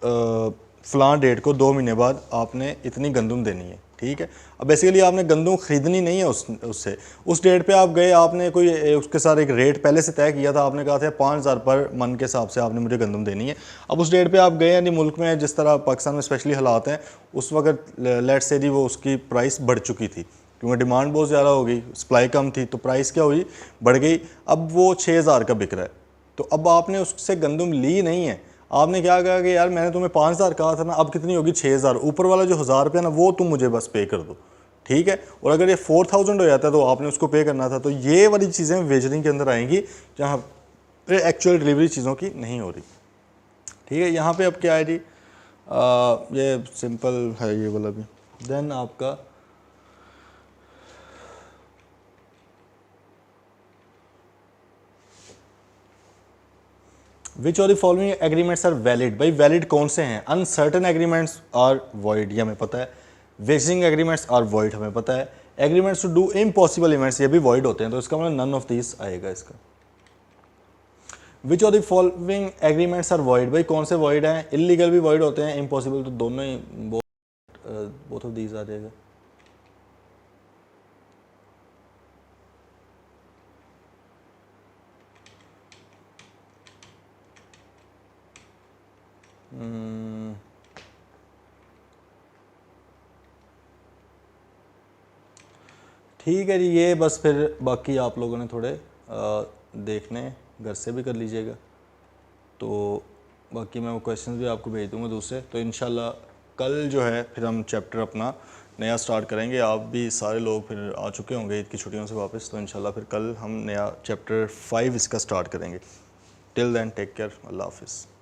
फ़लाँ डेट को 2 महीने बाद आपने इतनी गंदम देनी है, ठीक है। अब बेसिकली आपने गंदम ख़रीदनी नहीं है उससे, उस डेट पे आप गए, आपने कोई उसके साथ एक रेट पहले से तय किया था, आपने कहा था 5,000 पर मन के हिसाब से आपने मुझे गंदम देनी है। अब उस डेट पे आप गए, यानी मुल्क में जिस तरह पाकिस्तान में स्पेशली हालात हैं, उस वक्त लेट से जी वो उसकी प्राइस बढ़ चुकी थी क्योंकि डिमांड बहुत ज़्यादा हो गई, सप्लाई कम थी, तो प्राइस क्या हुई, बढ़ गई। अब वो 6,000 का बिक रहा है, तो अब आपने उससे गंदम ली नहीं है, आपने क्या कहा कि यार मैंने तुम्हें 5,000 कहा था ना, अब कितनी होगी 6,000, ऊपर वाला जो 1,000 रुपया ना वो तुम मुझे बस पे कर दो, ठीक है। और अगर ये 4,000 हो जाता है तो आपने उसको पे करना था। तो ये वाली चीज़ें वेजरिंग के अंदर आएंगी जहाँ एक्चुअल डिलीवरी चीज़ों की नहीं हो रही, ठीक है। यहाँ पे अब क्या है जी, ये सिंपल है ये वाला भी। देन आपका which of the following agreements are valid, भाई वैलिड कौन से हैं। अनसर्टन एग्रीमेंट्स आर वॉइड, ये हमें पता है। वेजिंग एग्रीमेंट्स आर वॉइड, हमें पता है। Agreements to do impossible events, ये भी वॉइड होते हैं, तो इसका मतलब नन ऑफ दिस आएगा इसका। Which of the following agreements are void, भाई कौन से वॉइड हैं। इलीगल भी वॉइड होते हैं, इम्पॉसिबल तो दोनों ही, बोथ ऑफ दीज आ जाएगा। ठीक है जी, ये बस फिर बाकी आप लोगों ने थोड़े देखने घर से भी कर लीजिएगा, तो बाकी मैं वो क्वेश्चंस भी आपको भेज दूँगा दूसरे। तो इंशाल्लाह कल जो है फिर हम चैप्टर अपना नया स्टार्ट करेंगे। आप भी सारे लोग फिर आ चुके होंगे ईद की छुट्टियों से वापस, तो इंशाल्लाह फिर कल हम नया चैप्टर 5 इसका स्टार्ट करेंगे। टिल देन टेक केयर, अल्लाह हाफिज़।